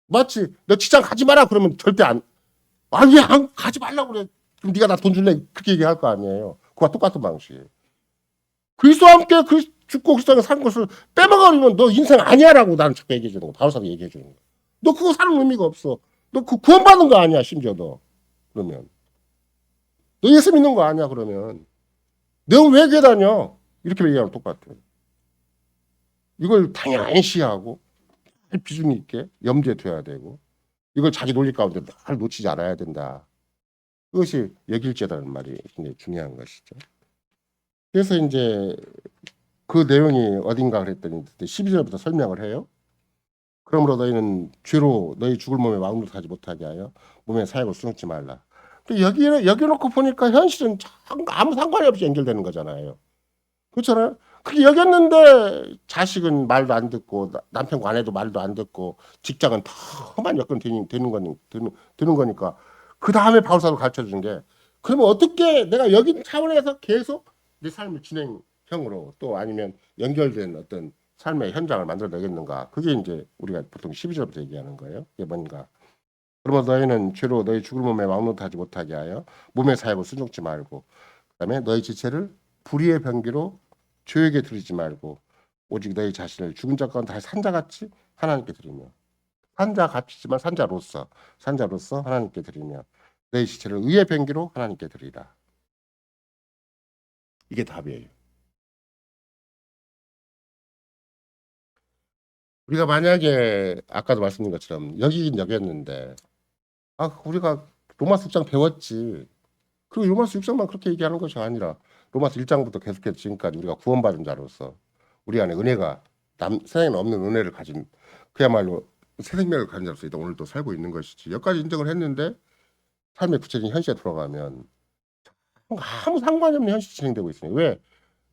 마치 너 직장 가지 마라 그러면 절대 안. 왜 가지 말라고 그래? 그럼 네가 나 돈 줄래? 그렇게 얘기할 거 아니에요. 그와 똑같은 방식이에요. 그리스도와 함께 죽고 그리스도와 산 것을 빼먹으면 너 인생 아니야라고 나는 자꾸 얘기해 주는 거. 바울사도 얘기해 주는 거. 너 그거 사는 의미가 없어. 너 그 구원받는 거 아니야 심지어 너. 그러면 너 예수 믿는 거 아니야 그러면. 너 왜 교회 다녀? 이렇게 얘기하면 똑같아. 이걸 당연시하고 비중 있게 염두에 둬야 되고 이걸 자기 논리 가운데 늘 놓치지 않아야 된다. 그것이 여길죄라는 말이 굉장히 중요한 것이죠. 그래서 이제 그 내용이 어딘가 그랬더니 12절부터 설명을 해요. 그러므로 너희는 죄로 너희 죽을 몸에 마음으로 하지 못하게 하여 몸의 사역을 수놓지 말라. 근데 여기 놓고 보니까 현실은 아무 상관이 없이 연결되는 거잖아요. 그렇잖아요. 그게 여겼는데 자식은 말도 안 듣고 남편과 아내도 말도 안 듣고 직장은 다 험한 여건 되는 거니까 그 다음에 바울사도 가르쳐 준 게 그러면 어떻게 내가 여기 차원에서 계속 내 삶을 진행형으로 또 아니면 연결된 어떤 삶의 현장을 만들어내겠는가. 그게 이제 우리가 보통 12절부터 얘기하는 거예요. 이게 뭔가. 그러면 너희는 죄로 너희 죽을 몸에 마음으로 하지 못하게 하여 몸의 사역을 순종치 말고 그다음에 너희 지체를 불의의 병기로 죄에게 드리지 말고 오직 너희 자신을 죽은 자 가운데 다시 산자같이 하나님께 드리며 산자같이지만 산자로서 하나님께 드리며 너희 지체를 의의 병기로 하나님께 드리라. 이게 답이에요. 우리가 만약에 아까도 말씀드린 것처럼 여기긴 여겼는데 우리가 로마서 6장 배웠지. 그리고 로마서 6장만 그렇게 얘기하는 것이 아니라 로마서 1장부터 계속해서 지금까지 우리가 구원받은 자로서 우리 안에 은혜가 세상에는 없는 은혜를 가진 그야말로 새 생명을 가진 자로서 오늘도 살고 있는 것이지. 여기까지 인정을 했는데 삶의 구체적인 현실에 들어가면 아무 상관이 없는 현실이 진행되고 있어요. 왜?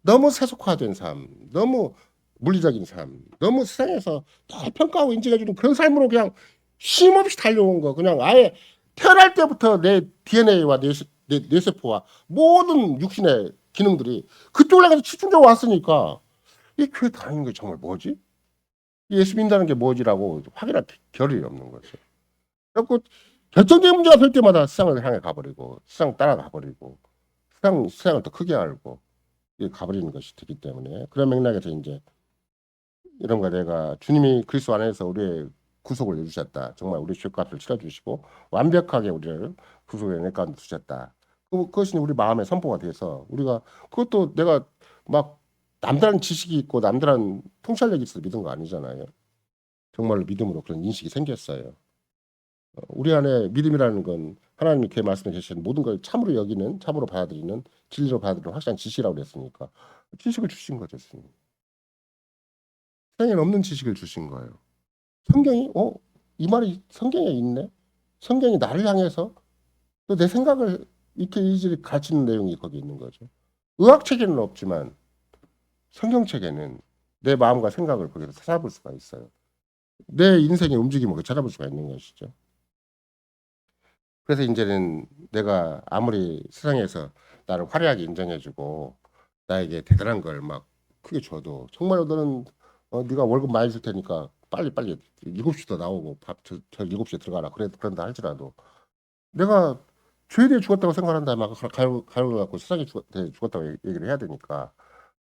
너무 세속화된 삶, 너무 물리적인 삶, 너무 세상에서 다 평가하고 인정해주는 그런 삶으로 그냥 쉼없이 달려온 거. 그냥 아예 태어날 때부터 내 DNA와 뇌세포와 모든 육신의 기능들이 그쪽을 향해서 치중적으로 왔으니까 이 교회 다니는 게 정말 뭐지? 예수 믿는다는 게 뭐지라고 확인할 겨를이 없는 거죠. 그래서 결정적인 문제가 될 때마다 세상을 향해 가버리고 세상 따라가버리고 세상을 더 크게 알고 가버리는 것이 되기 때문에 그런 맥락에서 이제 이런 거 내가 주님이 그리스도 안에서 우리의 구속을 해주셨다. 정말 우리 죄값을 치러주시고 완벽하게 우리를 구속의 은혜 가운데 두셨다. 그것이 우리 마음의 선포가 돼서 우리가 그것도 내가 막 남다른 지식이 있고 남다른 통찰력이 있어서 믿은 거 아니잖아요. 정말로 믿음으로 그런 인식이 생겼어요. 우리 안에 믿음이라는 건 하나님이 그 말씀해 주신 모든 걸 참으로 여기는 참으로 받아들이는 진리로 받아들이는 확실한 지식이라고 그랬으니까 지식을 주신 거죠. 세상에 없는 지식을 주신 거예요. 성경이 이 말이 성경에 있네. 성경이 나를 향해서 또 내 생각을 이렇게 이질이 가르치는 내용이 거기 있는 거죠. 의학 책에는 없지만 성경 책에는 내 마음과 생각을 거기서 찾아볼 수가 있어요. 내 인생의 움직임을 찾아볼 수가 있는 것이죠. 그래서 이제는 내가 아무리 세상에서 나를 화려하게 인정해주고 나에게 대단한 걸 막 크게 줘도 정말로 너는 네가 월급 많이 줄 테니까 빨리 7시 더 나오고 저 7시에 들어가라 그런다 할지라도 내가 죄에 대해 죽었다고 생각한다 막 가요 갖고 세상에 죽었다고 얘기를 해야 되니까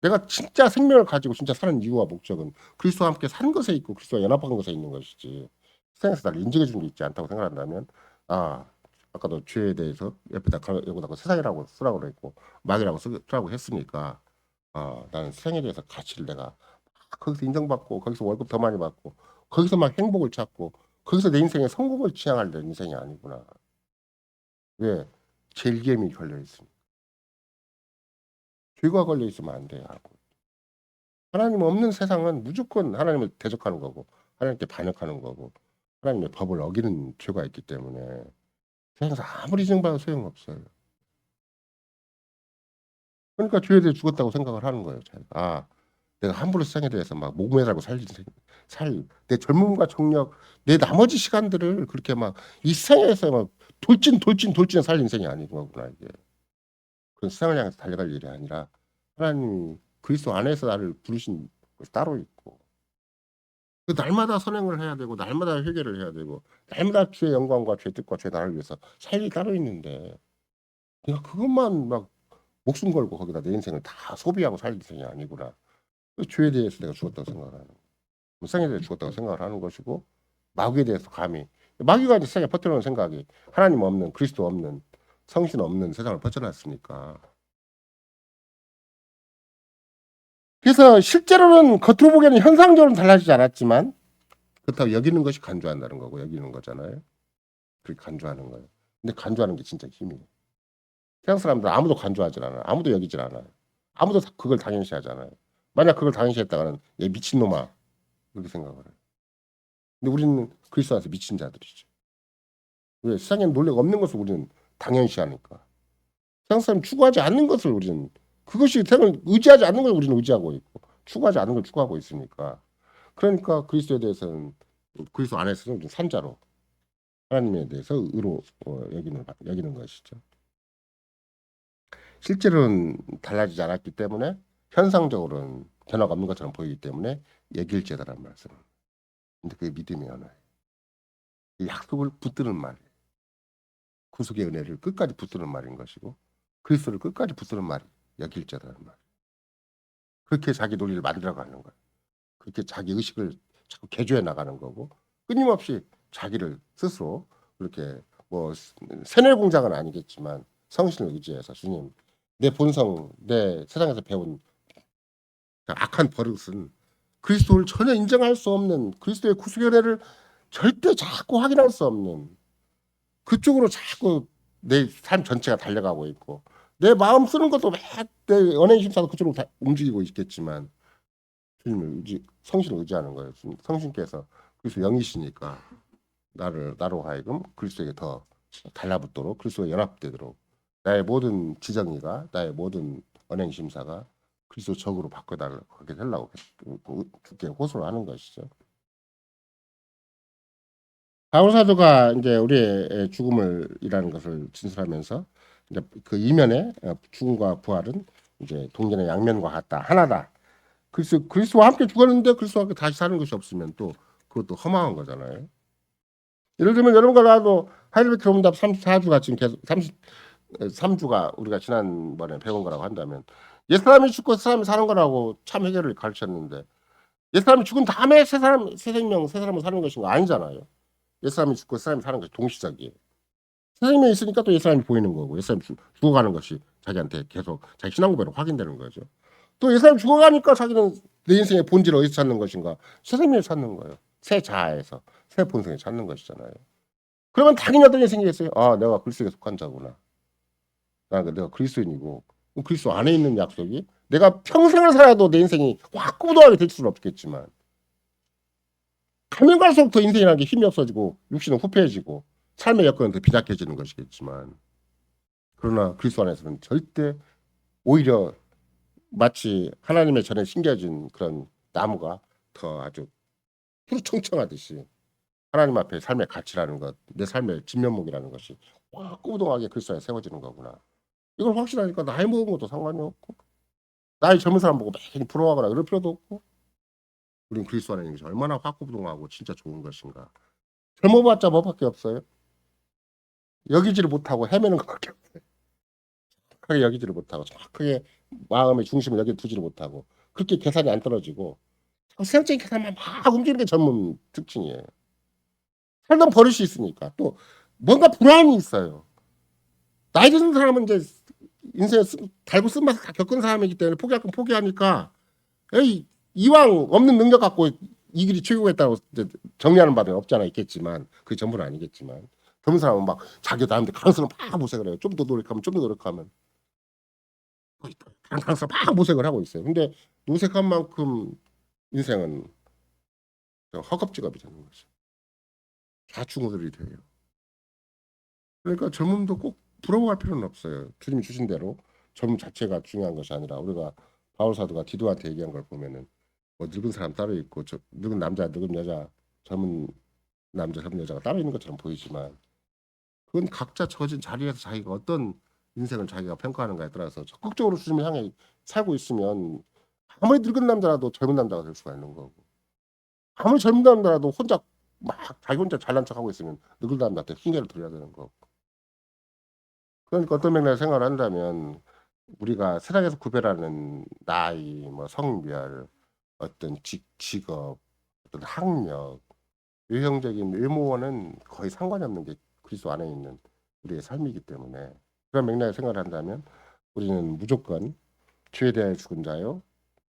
내가 진짜 생명을 가지고 진짜 사는 이유와 목적은 그리스도와 함께 산 것에 있고 그리스도와 연합한 것에 있는 것이지 세상에서 나를 인정해 주는 게 있지 않다고 생각한다면 아까도 죄에 대해서 여기다가 세상이라고 쓰라고 그랬고 마귀라고 쓰라고 했으니까 나는 세상에 대해서 가치를 내가 거기서 인정받고 거기서 월급 더 많이 받고 거기서 막 행복을 찾고 거기서 내 인생의 성공을 지향할 내 인생이 아니구나. 왜? 즐겜이 걸려 있으니까. 죄가 걸려 있으면 안 돼요. 하나님 없는 세상은 무조건 하나님을 대적하는 거고 하나님께 반역하는 거고 하나님의 법을 어기는 죄가 있기 때문에 세상에서 아무리 인정받아도 소용없어요. 그러니까 죄에 대해 죽었다고 생각을 하는 거예요. 내가 함부로 세상에 대해서 막 목매달고 내 젊음과 정력, 내 나머지 시간들을 그렇게 막 이 세상에서 막 돌진 살 인생이 아닌 거구나 이게. 그런 세상을 향해서 달려갈 일이 아니라 하나님 그리스도 안에서 나를 부르신 것이 따로 있고 그 날마다 선행을 해야 되고 날마다 회개를 해야 되고 날마다 주의 영광과 주의 뜻과 주의 나를 위해서 살 일이 따로 있는데 내가 그것만 막 목숨 걸고 거기다 내 인생을 다 소비하고 살 인생이 아니구나. 그 죄에 대해서 내가 죽었다고 생각을 하는 세상에 대해 죽었다고 생각을 하는 것이고 마귀에 대해서 감히 마귀가 이제 세상에 퍼뜨려놓은 생각이 하나님 없는 그리스도 없는 성신 없는 세상을 퍼뜨려놨으니까 그래서 실제로는 겉으로 보기에는 현상적으로는 달라지지 않았지만 그렇다고 여기는 것이 간주한다는 거고 여기는 거잖아요. 그렇게 간주하는 거예요. 근데 간주하는 게 진짜 힘이에요. 세상 사람들 아무도 간주하질 않아요. 아무도 여기질 않아요. 아무도 그걸 당연시하잖아요. 만약 그걸 당연시했다가는 얘 미친놈아 그렇게 생각을 해요. 근데 우리는 그리스도 안에서 미친 자들이죠. 왜? 세상에 논리가 없는 것을 우리는 당연시하니까. 세상 사람 추구하지 않는 것을 우리는 그것이 세상을 의지하지 않는 걸 우리는 의지하고 있고 추구하지 않는 걸 추구하고 있으니까. 그러니까 그리스도에 대해서는 그리스도 안에서는 좀 산자로 하나님에 대해서 의로 여기는 것이죠. 실제로는 달라지지 않았기 때문에 현상적으로는 변화가 없는 것처럼 보이기 때문에 예길제다란 말씀. 근데 그게 믿음의 언어예요. 약속을 붙드는 말, 구속의 은혜를 끝까지 붙드는 말인 것이고 그리스도를 끝까지 붙드는 말이 예길제다란 말. 그렇게 자기 논리를 만들어가는 거예요. 그렇게 자기 의식을 자꾸 개조해 나가는 거고 끊임없이 자기를 스스로 그렇게 뭐 세뇌 공작은 아니겠지만 성신을 의지해서 주님 내 본성 내 세상에서 배운 악한 버릇은 그리스도를 전혀 인정할 수 없는 그리스도의 구속의 은혜를 절대 자꾸 확인할 수 없는 그쪽으로 자꾸 내 삶 전체가 달려가고 있고 내 마음 쓰는 것도 내 연예인 심사도 그쪽으로 다 움직이고 있겠지만 주님을 성신을 의지하는 거예요. 성신께서 그리스도 영이시니까 나로 하여금 그리스도에게 더 달라붙도록 그리스도에 연합되도록 나의 모든 지정의가 나의 모든 언행 심사가 그리스도 적으로 바꿔달라고 그렇게 하려고 그렇게 호소를 하는 것이죠. 바울 사도가 이제 우리의 죽음을이라는 것을 진술하면서 이제 그 이면에 죽음과 부활은 이제 동전의 양면과 같다 하나다. 그리스도와 함께 죽었는데 그리스도와 함께 다시 사는 것이 없으면 또 그것도 허망한 거잖아요. 예를 들면 여러분과 나도 하이델베르크 교문답 34주가 지금 계속 33주가 우리가 지난번에 배운 거라고 한다면 옛사람이 죽고 새 사람이 사는 거라고 참 해결을 가르쳤는데 옛사람이 죽은 다음에 새 생명 새 사람을 사는 것인 거 아니잖아요. 옛사람이 죽고 새 사람이 사는 것이 동시적이에요. 새 생명이 있으니까 또 옛사람이 보이는 거고 옛사람이 죽어가는 것이 자기한테 계속 자기 신앙 고백으로 확인되는 거죠. 또 옛사람이 죽어가니까 자기는 내 인생의 본질을 어디서 찾는 것인가? 새 생명을 찾는 거예요. 새 자아에서 새 본성을 찾는 것이잖아요. 그러면 당연히 어떤 일이 생기겠어요? 아, 내가 그리스도에 속한 자구나. 내가 그리스도인이고 그리스도 안에 있는 약속이 내가 평생을 살아도 내 인생이 확고도하게 될 수는 없겠지만 가면 갈수록 더 인생이라는 게 힘이 없어지고 육신은 후패해지고 삶의 여건은 더 비약해지는 것이겠지만 그러나 그리스도 안에서는 절대 오히려 마치 하나님의 전에 심겨진 그런 나무가 더 아주 푸르청청하듯이 하나님 앞에 삶의 가치라는 것, 내 삶의 진면목이라는 것이 확고부동하게 그리스도 안에 세워지는 거구나. 이걸 확신하니까 나이 먹은 것도 상관이 없고 나이 젊은 사람 보고 괜히 부러워하거나 그럴 필요도 없고 우린 그리스도 안에 있는 것이 얼마나 확고부동하고 진짜 좋은 것인가. 젊어봤자 뭐밖에 없어요. 여기지를 못하고 헤매는 것밖에 없어요. 정확하게 여기지를 못하고 정확하게 마음의 중심을 여기 두지를 못하고 그렇게 계산이 안 떨어지고 수학적인 계산만 막 움직이는 게 젊은 특징이에요. 살던 버릇이 있으니까 또 뭔가 불안이 있어요. 나이 드는 사람은 이제 인생에 달고 쓴맛을 다 겪은 사람이기 때문에 포기할 건 포기하니까 에이, 이왕 없는 능력 갖고 이 길이 최고겠다고 정리하는 바도 없잖아 있겠지만 그게 전부는 아니겠지만 젊은 사람은 막 자기 나름대로 가능성을 막 모색을 해요. 좀 더 노력하면 좀 더 노력하면 가능성 막 모색을 하고 있어요. 근데 모색한 만큼 인생은 허겁지겁이 되는 거죠. 좌충우돌이 돼요. 그러니까 젊음도 꼭 부러워할 필요는 없어요. 주님이 주신 대로 젊음 자체가 중요한 것이 아니라 우리가 바울 사도가 디도한테 얘기한 걸 보면은 뭐 늙은 사람 따로 있고 늙은 남자, 늙은 여자, 젊은 남자, 젊은 여자가 따로 있는 것처럼 보이지만 그건 각자 처진 자리에서 자기가 어떤 인생을 자기가 평가하는가에 따라서 적극적으로 주님을 향해 살고 있으면 아무리 늙은 남자라도 젊은 남자가 될 수가 있는 거고 아무리 젊은 남자라도 혼자 막 자기 혼자 잘난 척하고 있으면 늙은 남자한테 흉내를 들어야 되는 거고 그러니까 어떤 맥락에서 생각을 한다면 우리가 세상에서 구별하는 나이, 뭐 성별, 어떤 직업, 어떤 학력, 외형적인 외모와는 거의 상관이 없는 게 그리스도 안에 있는 우리의 삶이기 때문에 그런 맥락에서 생각을 한다면 우리는 무조건 죄에 대해 죽은 자요,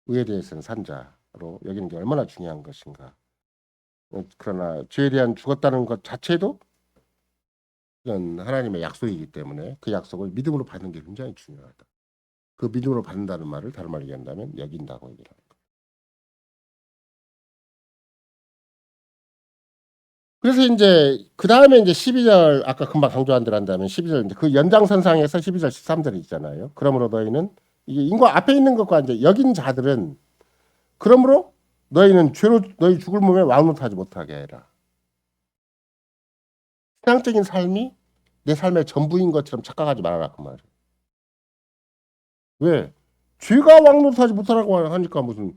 의에 대해서는 산 자로 여기는 게 얼마나 중요한 것인가. 그러나 죄에 대한 죽었다는 것 자체도 그건 하나님의 약속이기 때문에 그 약속을 믿음으로 받는 게 굉장히 중요하다. 그 믿음으로 받는다는 말을 다른 말로 얘기한다면 여긴다고 얘기를 합니다. 그래서 인제 그다음에 인제 12절 아까 금방 강조한 대로 한다면 12절 인제 그 연장선상에서 12절 13절이 있잖아요. 그러므로 너희는 이게 인과 앞에 있는 것과 인제 여긴 자들은 그러므로 너희는 죄로 너희 죽을 몸에 왕노릇하지 못하게 해라. 신앙적인 삶이 내 삶의 전부인 것처럼 착각하지 말아라 그 말이에요. 왜? 죄가 왕노릇하지 못하라고 하니까 무슨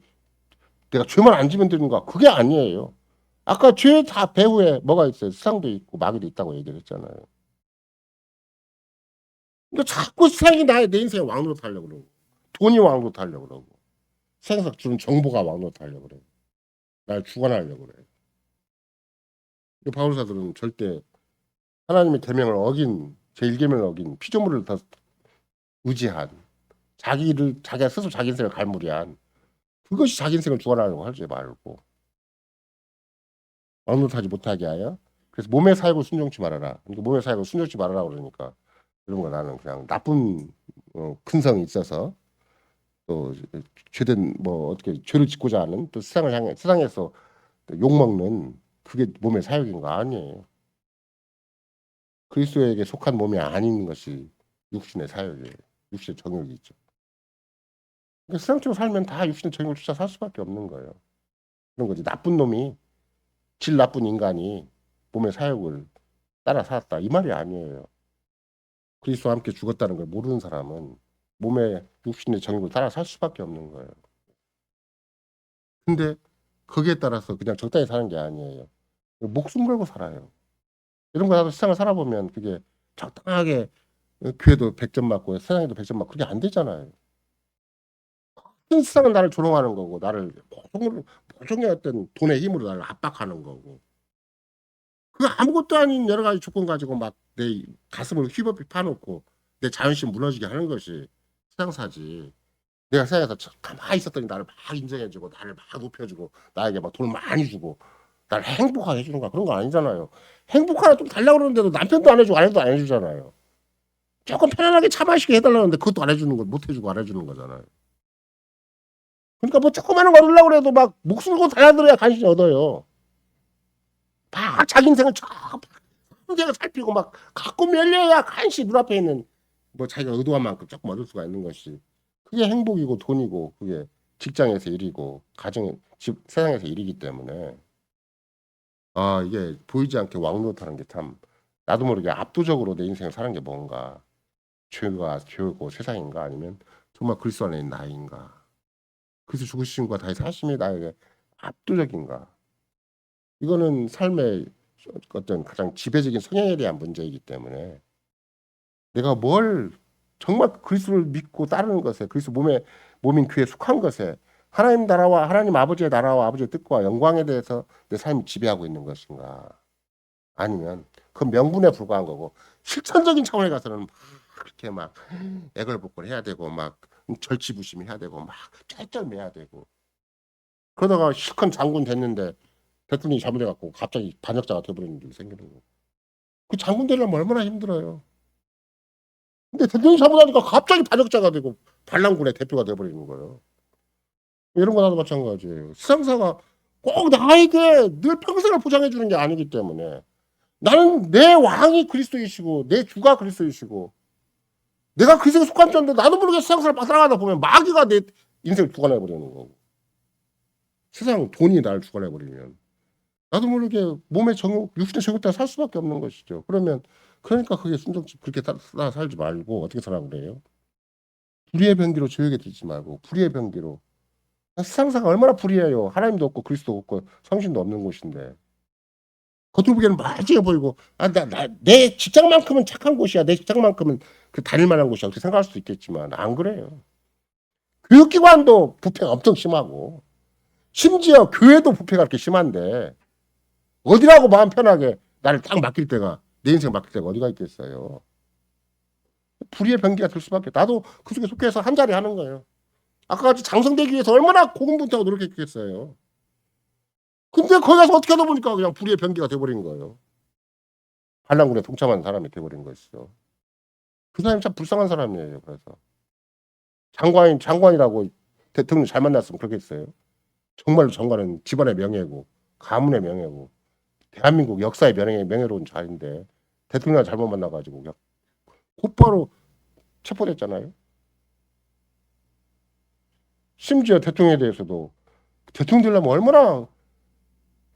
내가 죄만 안 지면 되는가? 그게 아니에요. 아까 죄 다 배후에 뭐가 있어요? 세상도 있고 마귀도 있다고 얘기를 했잖아요. 그러니까 자꾸 세상이 내 인생에 왕노릇하려고 그러고 돈이 왕노릇하려고 그러고 세상에서 주는 정보가 왕노릇하려고 그래요. 날 주관하려고 그래요. 이 바울사들은 절대 하나님의 계명을 어긴 제1계명을 어긴 피조물을 더 의지한 자기가 스스로 자기 인생을 갈무리한 그것이 자기 인생을 주관하려고 하지 말고 왕노릇하지 못하게 하여 그래서 몸의 사역을 순종치 말아라. 그러니까 몸의 사역을 순종치 말아라 그러니까 이런 거 나는 그냥 나쁜 큰 성이 있어서 또 죄된 뭐 어떻게 죄를 짓고자 하는 또 세상을 향해 세상에서 욕먹는 그게 몸의 사역인가 아니에요. 그리스도에게 속한 몸이 아닌 것이 육신의 사역이에요. 육신의 정욕이죠. 그러니까 세상적으로 살면 다 육신의 정욕을 쫓아 살 수밖에 없는 거예요. 그런 거지. 나쁜 놈이 질 나쁜 인간이 몸의 사역을 따라 살았다 이 말이 아니에요. 그리스도와 함께 죽었다는 걸 모르는 사람은 몸의 육신의 정욕을 따라 살 수밖에 없는 거예요. 근데 거기에 따라서 그냥 적당히 사는 게 아니에요. 목숨 걸고 살아요. 이런 거 나도 세상을 살아보면 그게 적당하게 교회도 100점 맞고 세상에도 100점 맞고 그게 안 되잖아요. 세상은 나를 조롱하는 거고 나를 모종의 어떤 돈의 힘으로 나를 압박하는 거고 그 아무것도 아닌 여러 가지 조건 가지고 막 내 가슴을 휘벗이 파놓고 내 자존심 무너지게 하는 것이 세상사지. 내가 세상에서 가만히 있었더니 나를 막 인정해 주고 나를 막 높여 주고 나에게 막 돈을 많이 주고 나를 행복하게 해 주는 거야. 그런 거 아니잖아요. 행복하라 좀 달라고 그러는데도 남편도 안 해 주고 아내도 안 해 주잖아요. 쪼끔 편안하게 차 마시게 해 달라고 하는데 그것도 안 해 주는 거 못 해 주고 안 해 주는 거잖아요. 그러니까 뭐 조그마한 거 얻으려고 그래도 막 목숨 걸고 달려들어야 간신히 얻어요. 막 자기 인생을 쫙 문제가 살피고 막 가끔 열려야 간신히 눈앞에 있는 뭐 자기가 의도한 만큼 쪼끔 얻을 수가 있는 것이 그게 행복이고 돈이고 그게 직장에서 일이고 가정에 집 세상에서 일이기 때문에 아 이게 보이지 않게 왕노릇하는 게 참 나도 모르게 압도적으로 내 인생을 사는 게 뭔가 죄고 세상인가 아니면 정말 그리스도 안에 있는 나인가. 그리스도 죽으심과 다시 사심이 나에게 압도적인가. 이거는 삶의 어떤 가장 지배적인 성향에 대한 문제이기 때문에 내가 뭘 정말 그리스도를 믿고 따르는 것에 그리스도 몸인 교회에 속한 것에 하나님 나라와 하나님 아버지의 나라와 아버지의 뜻과 영광에 대해서 내 삶이 지배하고 있는 것인가. 아니면 그 명분에 불과한 거고 실천적인 차원에 가서는 막 그렇게 막 애걸복걸 해야 되고 막 절치부심해야 되고 막 쩔쩔매야 되고 그러다가 실컷 장군 됐는데 대통령이 잘못해 갖고 갑자기 반역자가 돼 버리는 일이 생기는 거고. 그 장군 되려면 얼마나 힘들어요. 근데 대통령이 잘못하니까 갑자기 반역자가 되고 반란군의 대표가 돼 버리는 거예요. 이런 거 나도 마찬가지예요. 세상사가 꼭 나에게 늘 평생을 보장해 주는 게 아니기 때문에 나는 내 왕이 그리스도이시고 내 주가 그리스도이시고 내가 그리스도에 속한 자인데 나도 모르게 세상사를 막 살아가다 보면 마귀가 내 인생을 주관해 버리는 거고 세상 돈이 나를 주관해 버리면 나도 모르게 몸의 정욕 육신의 정욕 따라 살 수밖에 없는 것이죠. 그러니까 그게 순종치 그렇게 따라 살지 말고 어떻게 살라고 그래요? 불의의 병기로 죄에게 들지 말고 불의의 병기로 세상사가 얼마나 불의해요. 하나님도 없고 그리스도 없고 성신도 없는 곳인데. 겉으로 보기에는 멀쩡해 보이고 내 직장만큼은 착한 곳이야. 내 직장만큼은 그 다닐 만한 곳이야. 그렇게 생각할 수도 있겠지만 안 그래요. 교육기관도 부패가 엄청 심하고 심지어 교회도 부패가 그렇게 심한데 어디라고 마음 편하게 나를 딱 맡길 때가 내 인생 맡길 때가 어디가 있겠어요. 불의의 병기가 들 수밖에. 나도 그 속에 속해서 한 자리 하는 거예요. 아까 같이 장성되기 위해서 얼마나 고군분투하고 노력했겠어요. 근데 거기 가서 어떻게 하다 보니까 그냥 불의의 병기가 돼버린 거예요. 반란군에 동참한 사람이 돼버린 것이죠. 그 사람이 참 불쌍한 사람이에요. 그래서 장관이라고 대통령 잘 만났으면 그렇겠어요. 정말로 장관은 집안의 명예고 가문의 명예고 대한민국 역사의 명예로운 자리인데 대통령 잘못 만나가지고 그냥 곧바로 체포됐잖아요. 심지어 대통령에 대해서도 대통령 되려면 얼마나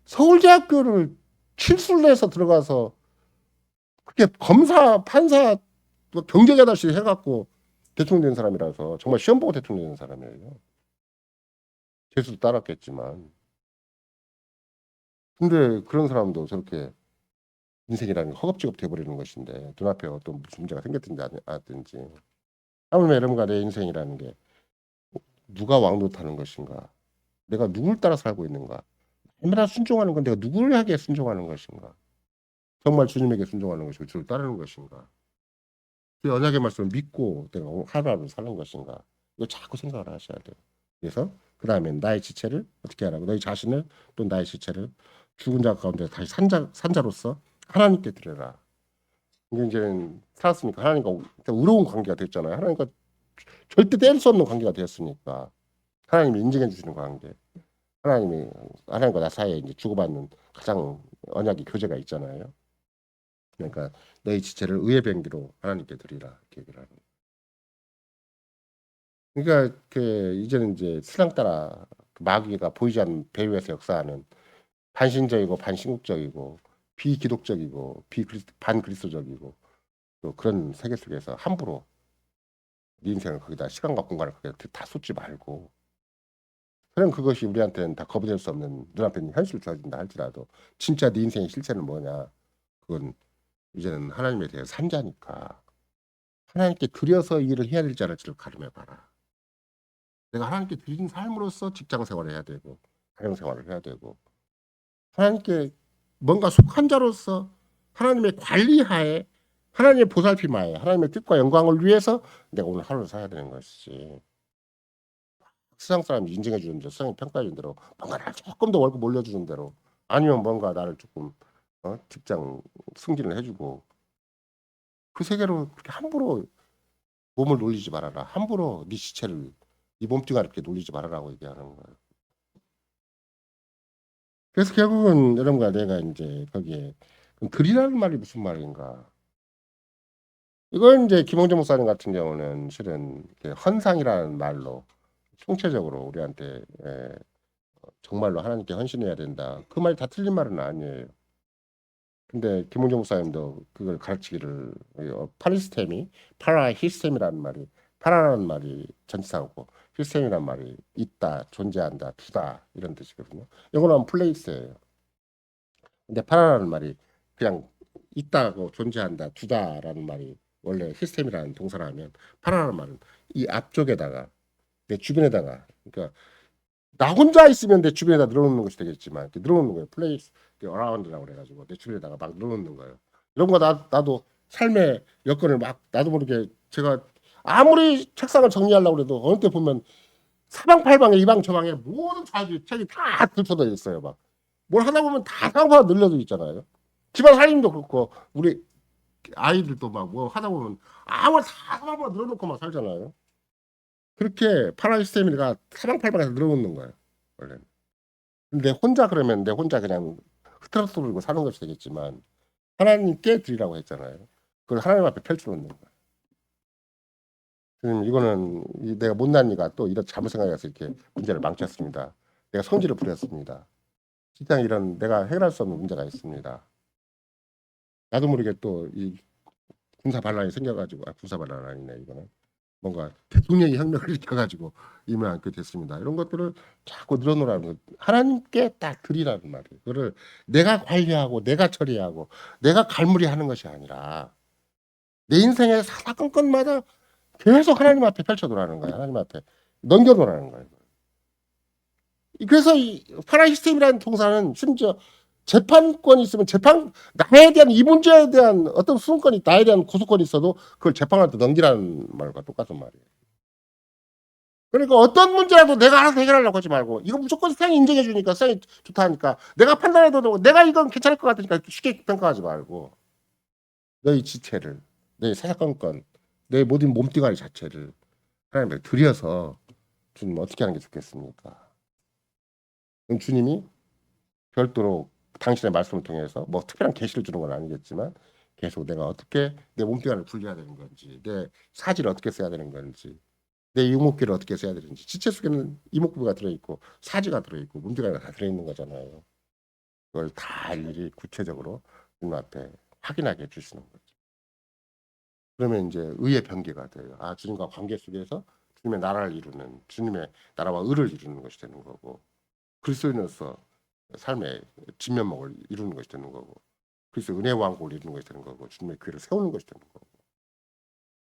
서울대학교를 실수를 해서 들어가서 그렇게 검사, 판사, 경제자다시 해갖고 대통령 된 사람이라서 정말 시험 보고 대통령 된 사람이에요. 재수도 따랐겠지만. 근데 그런 사람도 저렇게 인생이라는 게 허겁지겁 돼버리는 것인데 눈앞에 어떤 무슨 문제가 생겼든지 않았든지 하물며 여러분과 내 인생이라는 게 누가 왕노릇하는 것인가? 내가 누굴 따라 살고 있는가? 날마다 순종하는 건 내가 누구에게 순종하는 것인가? 정말 주님에게 순종하는 것이고 주를 따르는 것인가? 그 언약의 말씀을 믿고 내가 하루하루 사는 것인가? 이거 자꾸 생각을 하셔야 돼요. 그래서 그 다음에 나의 지체를 어떻게 하라고? 너희 자신을 또 나의 지체를 죽은 자 가운데 다시 산자로서 하나님께 드려라. 이게 이제는 살았으니까 하나님과 의로운 관계가 됐잖아요. 하나님과 절대 뗄 수 없는 관계가 되었으니까 하나님이 인정해 주시는 관계. 하나님과 나 사이에 이제 주고받는 가장 언약의 교제가 있잖아요. 그러니까 너희 지체를 의의 병기로 하나님께 드리라 이렇게 얘기를 하는. 그러니까 그 이제는 이제 신앙 따라 그 마귀가 보이지 않는 배후에서 역사하는 반신적이고 반신국적이고 비기독적이고 반그리스도적이고 또 그런 세계 속에서 함부로 네 인생을 거기다 시간과 공간을 거기다 다 쏟지 말고 그럼 그것이 우리한테는 다 거부될 수 없는 눈앞에 있는 현실을 주어진다 할지라도 진짜 네 인생의 실체는 뭐냐 그건 이제는 하나님에 대해 산자니까 하나님께 드려서 일을 해야 될지 안 할지를 가름해봐라. 내가 하나님께 드린 삶으로서 직장 생활을 해야 되고 가정 생활을 해야 되고 하나님께 뭔가 속한 자로서 하나님의 관리하에 하나님의 보살핌하에 하나님의 뜻과 영광을 위해서 내가 오늘 하루를 살아야 되는 것이지. 세상 사람이 인정해 주는 대로 세상이 평가해 주는 대로 뭔가 나를 조금 더 월급 올려주는 대로 아니면 뭔가 나를 조금 직장 승진을 해주고 그 세계로 그렇게 함부로 몸을 놀리지 말아라. 함부로 네 시체를 네 몸뚱아리 이렇게 놀리지 말아라고 얘기하는 거예요. 그래서 결국은 여러분과 내가 이제 거기에 드리라는 말이 무슨 말인가? 이건 이제 김홍재 목사님 같은 경우는 실은 헌상이라는 말로 총체적으로 우리한테 정말로 하나님께 헌신해야 된다. 그 말이 다 틀린 말은 아니에요. 근데 김홍재 목사님도 그걸 가르치기를 파리스템이 파라히스템이라는 말이 파라라는 말이 전치사고 히스템이라는 말이 있다, 존재한다, 두다 이런 뜻이거든요. 영어로 하면 플레이스예요. 근데 파라라는 말이 그냥 있다고 존재한다, 두다라는 말이 원래 히스템이라는 동사를 하면 파라라는 말은 이 앞쪽에다가 내 주변에다가 그러니까 나 혼자 있으면 내 주변에다 늘어놓는 것이 되겠지만 이렇게 늘어놓는 거예요. 플레이스 어라운드라고 그래가지고 내 주변에다가 막 늘어놓는 거예요. 이런 거 나도 삶의 여건을 막 나도 모르게 제가 아무리 책상을 정리하려고 해도 어느 때 보면 사방팔방에 이방 저방에 모든 책이 다 들춰져 있어요. 막 뭘 하다 보면 다 상파가 늘려져 있잖아요. 집안 살림도 그렇고 우리 아이들도 막 뭐 하다 보면 아무 다 사방팔방 늘어놓고 막 살잖아요. 그렇게 파라시스템이가 사방팔방에서 늘어놓는 거예요. 원래는. 근데 혼자 그러면 내 혼자 그냥 흐트러뜨리고 사는 것이 되겠지만 하나님께 드리라고 했잖아요. 그걸 하나님 앞에 펼쳐놓는 거예요. 지금 이거는 내가 못난 이가 또 이런 잘못 생각해서 이렇게 문제를 망쳤습니다. 내가 성질을 부렸습니다. 직장 이런 내가 해결할 수 없는 문제가 있습니다. 나도 모르게 또 이 군사 반란이 생겨가지고 군사 반란 아니네 이거는 뭔가 대통령이 혁명을 일으켜가지고 임을 안게 됐습니다. 이런 것들을 자꾸 늘어놓으라는 거. 하나님께 딱 드리라는 말이에요. 그거를 내가 관리하고 내가 처리하고 내가 갈무리하는 것이 아니라 내 인생의 사사건건마다 계속 하나님 앞에 펼쳐놓으라는 거예요. 하나님 앞에 넘겨놓으라는 거예요. 그래서 이 파라시스템이라는 동사는 심지어 재판권이 있으면 나에 대한 이 문제에 대한 어떤 수용권이 나에 대한 고소권이 있어도 그걸 재판한테 넘기라는 말과 똑같은 말이에요. 그러니까 어떤 문제라도 내가 알아서 해결하려고 하지 말고 이거 무조건 세상이 인정해 주니까 세상이 좋다 하니까 내가 판단해도 내가 이건 괜찮을 것 같으니까 쉽게 평가하지 말고 너희 지체를, 너희 사사건건, 너희 모든 몸뚱아리 자체를 하나님께 드려서 주님 어떻게 하는 게 좋겠습니까? 그럼 주님이 별도로 당신의 말씀을 통해서 뭐 특별한 계시를 주는 건 아니겠지만 계속 내가 어떻게 내 몸뚱아리를 굴려야 되는 건지, 내 사지를 어떻게 써야 되는 건지, 내 이목구를 어떻게 써야 되는지. 지체 속에는 이목구가 들어있고 사지가 들어있고 몸뚱아리가 다 들어있는 거잖아요. 그걸 다 일일이 구체적으로 주님 앞에 확인하게 해주시는 거죠. 그러면 이제 의의 변개가 돼요. 아, 주님과 관계 속에서 주님의 나라를 이루는, 주님의 나라와 의를 이루는 것이 되는 거고, 그리스도인으로서 삶의 진면목을 이루는 것이 되는 거고, 그래서 은혜 왕국을 이루는 것이 되는 거고, 주님의 교회를 세우는 것이 되는 거고.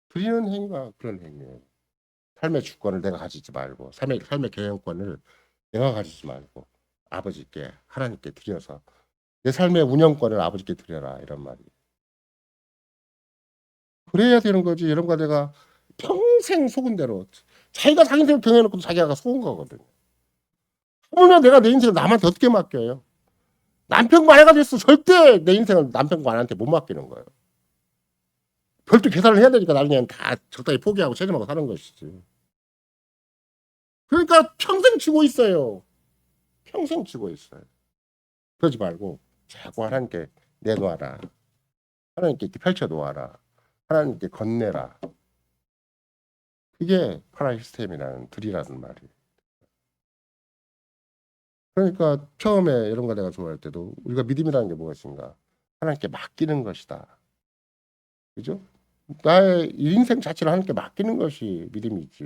드리는 행위가 그런 행위예요. 삶의 주권을 내가 가지지 말고, 삶의 경영권을 내가 가지지 말고 아버지께, 하나님께 드려서 내 삶의 운영권을 아버지께 드려라, 이런 말이에요. 그래야 되는 거지. 여러분과 내가 평생 속은 대로, 자기가 자기 인생을 경영해놓고 자기가 속은 거거든요. 하물며 내가 내 인생을 남한테 어떻게 맡겨요? 남편 관해가 됐어. 절대 내 인생을 남편 관한테 못 맡기는 거예요. 별도 계산을 해야 되니까 나중에는 다 적당히 포기하고 책임하고 사는 것이지. 그러니까 평생 지고 있어요. 평생 지고 있어요. 그러지 말고 자꾸 하나님께 내놓아라. 하나님께 이렇게 펼쳐놓아라. 하나님께 건네라. 그게 파라시스템이라는 들이라는 말이에요. 그러니까 처음에 이런 거 내가 좋아할 때도 우리가 믿음이라는 게 무엇인가? 하나님께 맡기는 것이다. 그죠? 나의 인생 자체를 하나님께 맡기는 것이 믿음이지.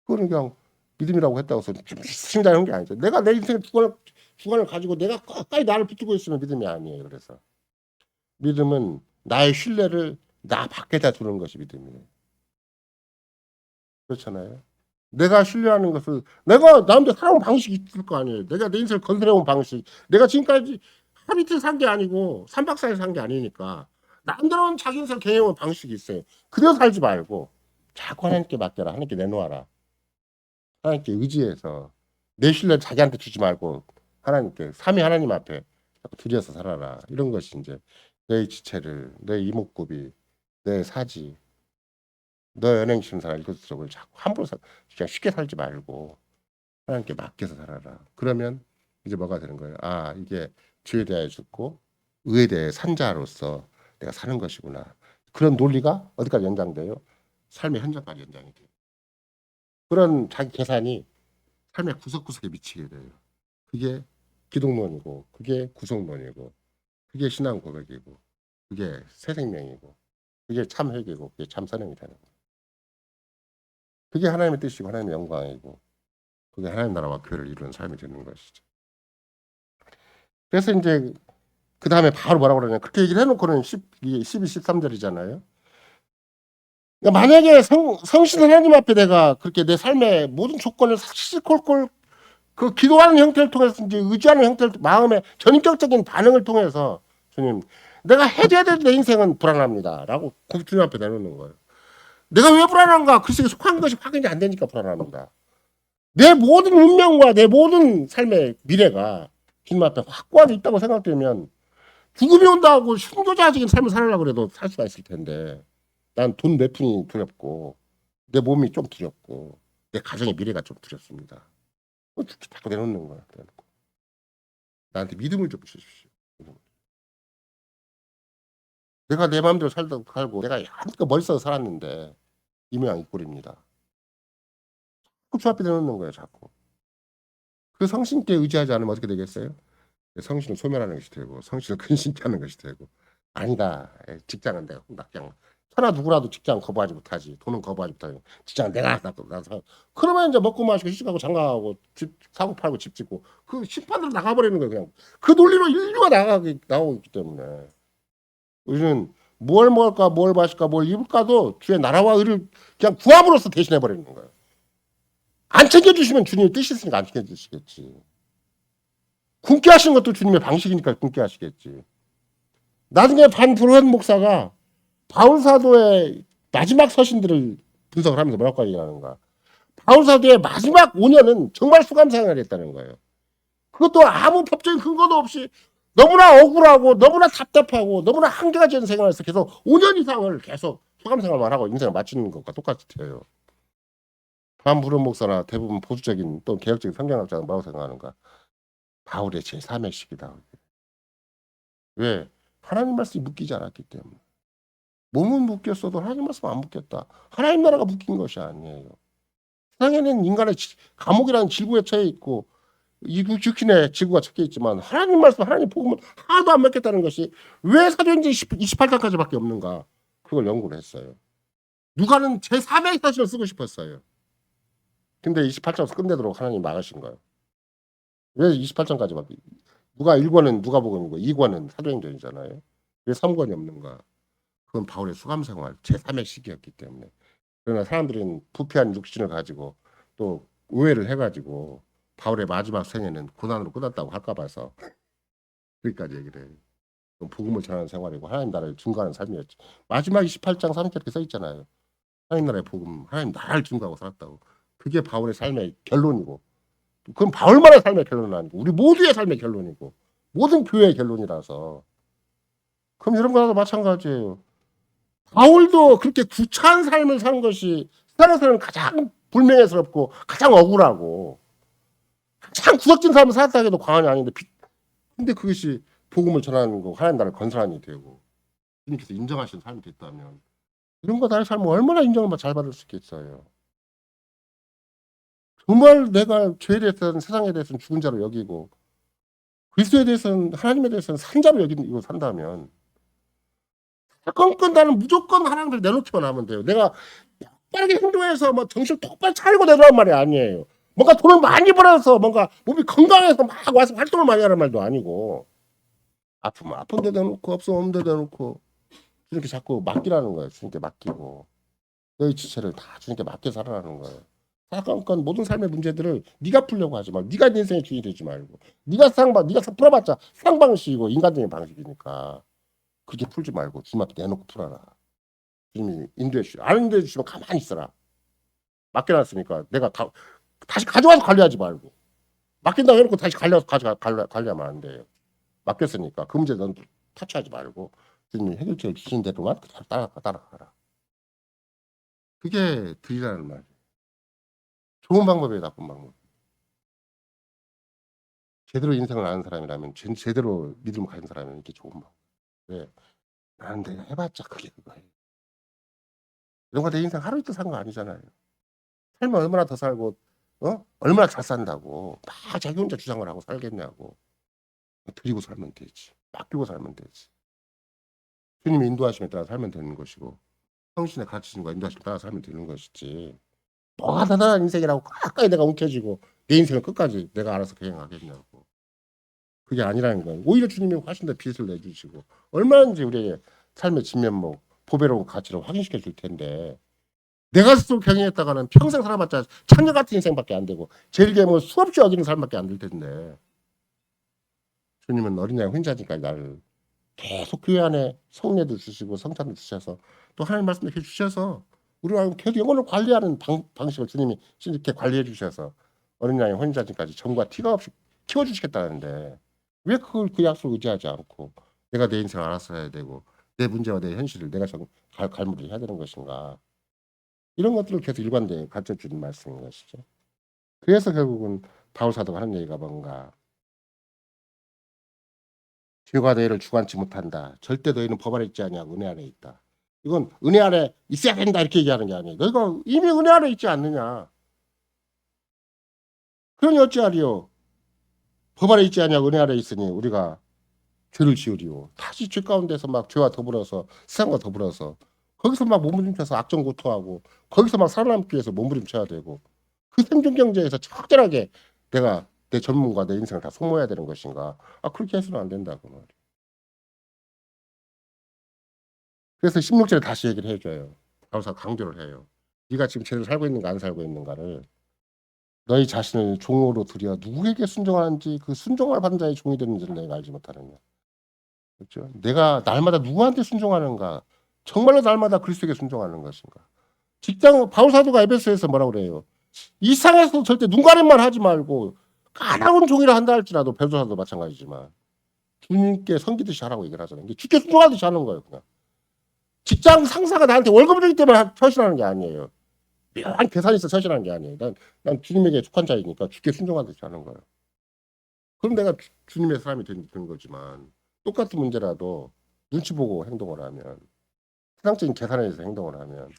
그거는 그냥 믿음이라고 했다고 해서 신자는 게 아니죠. 내가 내 인생의 주관을 가지고 내가 끝까지 나를 붙들고 있으면 믿음이 아니에요. 그래서 믿음은 나의 신뢰를 나 밖에다 두는 것이 믿음이에요. 그렇잖아요. 내가 신뢰하는 것을 내가 나한테 살아온 방식이 있을 거 아니에요. 내가 내 인생을 건드려온 방식. 내가 지금까지 하루 이틀 산 게 아니고 3박 4일 산 게 아니니까 남들은 자기 인생을 경영한 방식이 있어요. 그대로 살지 말고 자꾸 하나님께 맡겨라. 하나님께 내놓아라. 하나님께 의지해서 내 신뢰를 자기한테 주지 말고 하나님께 삼위 하나님 앞에 드려서 살아라. 이런 것이 이제 내 지체를, 내 이목구비, 내 사지, 너 연행신 살아 이것저것 자꾸 함부로 그냥 쉽게 살지 말고 하나님께 맡겨서 살아라. 그러면 이제 뭐가 되는 거예요? 아, 이게 죄에 대하여 죽고 의에 대해 산 자로서 내가 사는 것이구나. 그런 논리가 어디까지 연장돼요? 삶의 현장까지 연장이 돼요. 그런 자기 계산이 삶의 구석구석에 미치게 돼요. 그게 기독론이고, 그게 구속론이고, 그게 신앙 고백이고, 그게 새 생명이고, 그게 참 회개고, 그게 참 선행이 되는 거예요. 그게 하나님의 뜻이고 하나님의 영광이고, 그게 하나님 나라와 교회를 이루는 삶이 되는 것이죠. 그래서 이제 그 다음에 바로 뭐라고 그러냐. 그렇게 얘기를 해놓고는 12, 13절이잖아요. 그러니까 만약에 성신 하나님 앞에 내가 그렇게 내 삶의 모든 조건을 시시콜콜 그 기도하는 형태를 통해서 이제 의지하는 형태를 마음의 전인격적인 반응을 통해서 주님 내가 해줘야 될 내 인생은 불안합니다라고 주님 앞에 내놓는 거예요. 내가 왜 불안한가? 그리스도에 속한 것이 확인이 안 되니까 불안합니다. 내 모든 운명과 내 모든 삶의 미래가 주님 앞에 확고하게 있다고 생각되면 죽음이 온다고 순교자적인 삶을 살으려고 그래도 살 수가 있을 텐데 난 돈 몇 푼이 두렵고 내 몸이 좀 두렵고 내 가정의 미래가 좀 두렵습니다. 자꾸 내놓는 거야. 나한테 믿음을 좀 주십시오. 내가 내 마음대로 살고 내가 한껏 머리 써서 살았는데 이 모양 이 꼴입니다. 주 앞에 내놓는 거예요. 자꾸. 그 성신께 의지하지 않으면 어떻게 되겠어요? 성신을 소멸하는 것이 되고 성신을 근심케 하는 것이 되고 아니다. 직장은 내가 그냥 천하 누구라도 직장 거부하지 못하지. 돈은 거부하지 못하지. 직장은 내가 나서 그러면 이제 먹고 마시고 시집가고 장가가고 집 사고 팔고 집 짓고 그 심판으로 나가버리는 거예요. 그냥 그 논리로 인류가 나오고 있기 때문에 우리는 뭘 먹을까 뭘 마실까 뭘 입을까도 주의 나라와 의를 그냥 구함으로써 대신해 버리는 거예요. 안 챙겨주시면 주님의 뜻이 있으니까 안 챙겨주시겠지. 굶게 하신 것도 주님의 방식이니까 굶게 하시겠지. 나중에 반브루헨 목사가 바울 사도의 마지막 서신들을 분석을 하면서 뭐라고 얘기하는가. 바울 사도의 마지막 5년은 정말 수감 생활을 했다는 거예요. 그것도 아무 법적인 근거도 없이 너무나 억울하고 너무나 답답하고 너무나 한계가 되는 생활에서 계속 5년 이상을 계속 소감 생활만 하고 인생을 마치는 것과 똑같아요. 반부른 목사나 대부분 보수적인 또 개혁적인 성경학자는 뭐라고 생각하는가? 바울의 제3의 시기다. 왜? 하나님 말씀이 묶이지 않았기 때문에. 몸은 묶였어도 하나님 말씀 안 묶였다. 하나님 나라가 묶인 것이 아니에요. 세상에는 인간의 감옥이라는 질구에 처해 있고 이 주킨의 지구가 적혀 있지만 하나님 말씀, 하나님 복음은 하나도 안 먹겠다는 것이 왜 사도행전 28장까지밖에 없는가? 그걸 연구를 했어요. 누가는 제3의 사실을 쓰고 싶었어요. 근데 28장에서 끝내도록 하나님 막으신 거예요. 왜 28장까지밖에? 누가 1권은 누가복음이고 2권은 사도행전이잖아요. 왜 3권이 없는가? 그건 바울의 수감 생활 제3의 시기였기 때문에. 그러나 사람들은 부패한 육신을 가지고 또 오해를 해가지고 바울의 마지막 생애는 고난으로 끝났다고 할까 봐서 여기까지 얘기를 해요. 복음을 전하는 생활이고 하나님 나라를 증거하는 삶이었지. 마지막 28장 3절 이렇게 써 있잖아요. 하나님 나라의 복음, 하나님 나라를 증거하고 살았다고. 그게 바울의 삶의 결론이고 그건 바울만의 삶의 결론은 아니고 우리 모두의 삶의 결론이고 모든 교회의 결론이라서 그럼 이런 거와도 마찬가지예요. 바울도 그렇게 구차한 삶을 사는 것이 세상에서는 가장 불명예스럽고 가장 억울하고 가장 구석진 삶을 살았다 해도 과언이 아닌데 근데 그것이 복음을 전하는 거 하나님 나라를 건설하는 일이 되고 주님께서 인정하시는 삶이 됐다면 이런 거 나의 삶을 얼마나 인정을 잘 받을 수 있겠어요. 정말 내가 죄에 대해서는 세상에 대해서는 죽은 자로 여기고 그리스도에 대해서는 하나님에 대해서는 산 자로 여기고 산다면 끈끈 나는 무조건 하나님을 내놓기만 하면 돼요. 내가 빠르게 행동해서 뭐 정신 똑바로 차리고 내놓으란 말이 아니에요. 뭔가 돈을 많이 벌어서 뭔가 몸이 건강해서 막 와서 활동을 많이 하란 말도 아니고 아프면 아픈 데다 놓고 없으면 없는 데다 놓고 주님께 자꾸 맡기라는 거예요. 주님께 맡기고 너희 지체를 다 주님께 맡겨 살아라는 거예요. 사건건 모든 삶의 문제들을 네가 풀려고 하지 말고 네가 네 인생의 주인이 되지 말고 네가 풀어봤자 쌍방식이고 인간적인 방식이니까 그렇게 풀지 말고 주님 앞에 내놓고 풀어라. 주님이 인도해 주시고 안 인도해 주시면 가만히 있어라. 맡겨놨으니까 내가 다시 가져와서 관리하지 말고 맡긴다고 해놓고 다시 관리하면 안 돼요. 맡겼으니까 그 문제 넌 터치하지 말고 주님이 해결책을 주신 대로만 따라가라. 그게 드리라는 말이에요. 좋은 방법이에요, 나쁜 방법. 제대로 인생을 아는 사람이라면 제대로 믿음을 가진 사람이면 이게 좋은 방법. 왜? 나는 내가 해봤자 그게 그거예요. 이런 거 내 인생 하루 이틀 산 거 아니잖아요. 살면 얼마나 더 살고 얼마나 잘 산다고 막 자기 혼자 주장을 하고 살겠냐고. 드리고 살면 되지. 맡기고 살면 되지. 주님이 인도하심에 따라 살면 되는 것이고 성신의 가르치심과 인도하심에 따라 살면 되는 것이지. 뭐가 대단한 인생이라고 가까이 내가 움켜쥐고 내 인생을 끝까지 내가 알아서 계획하겠냐고. 그게 아니라는 거예요. 오히려 주님이 훨씬 더 빛을 내주시고 얼마든지 우리의 삶의 진면목, 보배로운 가치를 확인시켜 줄 텐데 내가 스스로 경영했다가는 평생 살아봤자 창녀 같은 인생밖에 안 되고 제일 괴물 수없이 어기는 삶밖에 안 될 텐데 주님은 어린 양 혼자니까 나를 계속 교회 안에 성례도 주시고 성찬도 주셔서 또 하나님 말씀도 이렇게 주셔서 우리가 계속 영혼을 관리하는 방식을 주님이 이렇게 관리해 주셔서 어린 양의 혼자지까지 전과 티가 없이 키워주시겠다는데 왜 그걸 그 약속을 의지하지 않고 내가 내 인생을 알아서 해야 되고 내 문제와 내 현실을 내가 갈무리 해야 되는 것인가 이런 것들을 계속 일관되게 가르쳐주는 말씀인 것이죠. 그래서 결국은 바울 사도가 하는 얘기가 뭔가 죄가 너희를 주관치 못한다. 절대 너희는 법 아래 있지 아니하고 은혜 안에 있다. 이건 은혜 안에 있어야 된다 이렇게 얘기하는 게 아니에요. 너희가 이미 은혜 안에 있지 않느냐. 그러니 어찌하리요. 법 아래 있지 아니하고 은혜 아래 있으니 우리가 죄를 지으리요. 다시 죄 가운데서 막 죄와 더불어서 세상과 더불어서 거기서 막 몸부림쳐서 악정고토하고 거기서 막 살아남기 위해서 몸부림쳐야 되고 그 생존 경제에서 적절하게 내가 내 전문과 내 인생을 다 소모해야 되는 것인가. 그렇게 해서는 안 된다고 말이에요. 그래서 16절에 다시 얘기를 해줘요. 바울사 강조를 해요. 네가 지금 제대로 살고 있는가 안 살고 있는가를 너희 자신을 종으로 들여 누구에게 순종하는지 그 순종을 받는 자의 종이 되는지를 내가 알지 못하느냐. 그렇죠? 내가 날마다 누구한테 순종하는가 정말로 날마다 그리스도에게 순종하는 것인가. 직장 바울사도가 에베소에서 뭐라고 그래요. 이 상에서 절대 눈 가림만 하지 말고 까다로운 종이라 한다 할지라도 베드로사도 마찬가지지만 주님께 섬기듯이 하라고 얘기를 하잖아요. 이게 주께 순종하듯이 하는 거예요. 그냥 직장 상사가 나한테 월급을 주기 때문에 처신하는 게 아니에요. 묘한 계산이 있어 처신하는 게 아니에요. 난 주님에게 속한 자이니까 주께 순종하듯이 하는 거예요. 그럼 내가 주님의 사람이 된 거지만 똑같은 문제라도 눈치 보고 행동을 하면 세상적인 계산에 의해서 행동을 하면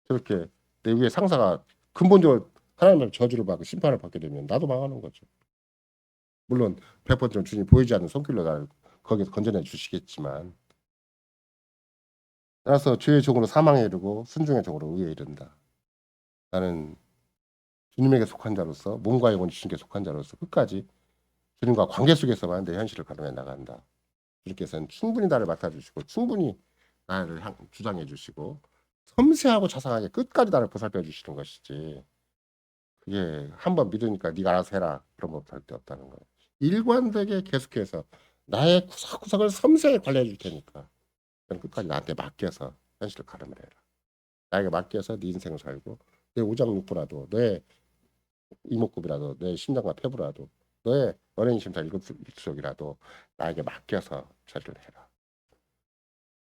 저렇게 내 위에 상사가 근본적으로 하나님의 저주를 받고 심판을 받게 되면 나도 망하는 거죠. 물론 100번쯤 주님이 보이지 않는 손길로 나를 거기서 건져내 주시겠지만 따라서 죄의 종으로 사망에 이르고 순종의 종으로 의에 이른다. 나는 주님에게 속한 자로서 몸과 영혼 주님께 속한 자로서 끝까지 주님과 관계 속에서만 내 현실을 가름해 나간다. 주님께서는 충분히 나를 맡아주시고 충분히 나를 주장해 주시고 섬세하고 자상하게 끝까지 나를 보살펴 주시는 것이지 그게 한번 믿으니까 네가 알아서 해라 그런 법 절대 없다는 거예요. 일관되게 계속해서 나의 구석구석을 섬세히 관리해 줄 테니까 그럼 끝까지 나한테 맡겨서 현실을 가름을 해라. 나에게 맡겨서 네 인생을 살고 내 오장육부라도 너의 이목구비라도 내 심장과 폐부라도 너의 연예인 심사 일석이라도 나에게 맡겨서 처리를 해라.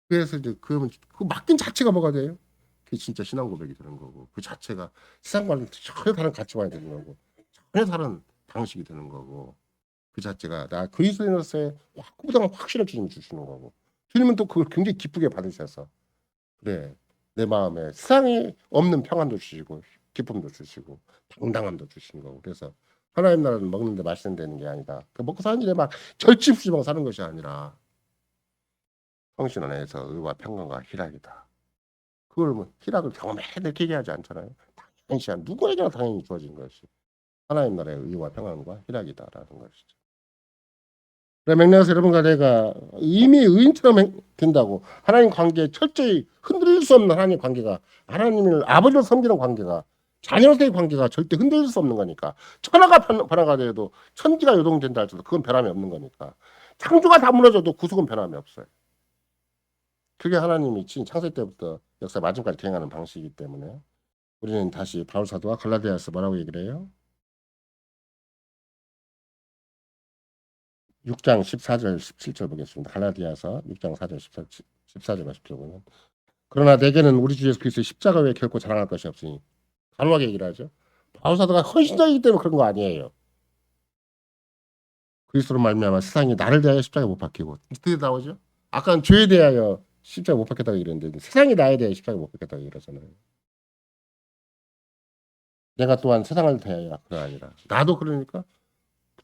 그래서 이제 그 맡긴 자체가 뭐가 돼요? 그게 진짜 신앙 고백이 되는 거고 그 자체가 세상과는 전혀 다른 가치관이 되는 거고 전혀 다른 방식이 되는 거고 그 자체가 나 그리스도인으로서의 확고한 확신을 주님 주시는 거고 주님은 또 그걸 굉장히 기쁘게 받으셔서 그래 내 마음에 세상에 없는 평안도 주시고 기쁨도 주시고 당당함도 주시는 거고 그래서 하나님 나라는 먹는데 마시는 데는 게 아니다. 그 먹고 사는 일에 막 절치부심하고 사는 것이 아니라 성신 안에서 의와 평강과 희락이다. 그걸 뭐 희락을 경험해내게 하지 않잖아요. 당연시 누구에게나 당연히 주어진 것이 하나님 나라의 의와 평안과 희락이다라는 것이죠. 그래 맥락에서 여러분과 내가 이미 의인처럼 된다고 하나님 관계에 철저히 흔들릴 수 없는 하나님 관계가 하나님을 아버지로 섬기는 관계가 자녀로서의 관계가 절대 흔들릴 수 없는 거니까 천하가 변화가 돼도 천지가 요동된다 할지라도 그건 변함이 없는 거니까 창조가 다 무너져도 구속은 변함이 없어요. 그게 하나님이 친 창세 때부터 역사 마지막까지 대행하는 방식이기 때문에 우리는 다시 바울 사도가 갈라디아서 뭐라고 얘기를 해요? 6장 14절 17절 보겠습니다. 갈라디아서 6장 4절 14절 17절 보면 그러나 내게는 우리 주 예수 그리스도의 십자가 외에 결코 자랑할 것이 없으니 단호하게 얘기를 하죠. 바울 사도가 헌신적이기 때문에 그런 거 아니에요. 그리스도로 말미암아 세상이 나를 대하여 십자가에 못 박히고 어떻게 나오죠? 아까는 죄에 대하여 십자가에 못 박혔다고 이랬는데 세상이 나에 대하여 십자가에 못 박혔다고 이러잖아요. 내가 또한 세상을 대하여 그가 아니라 나도 그러니까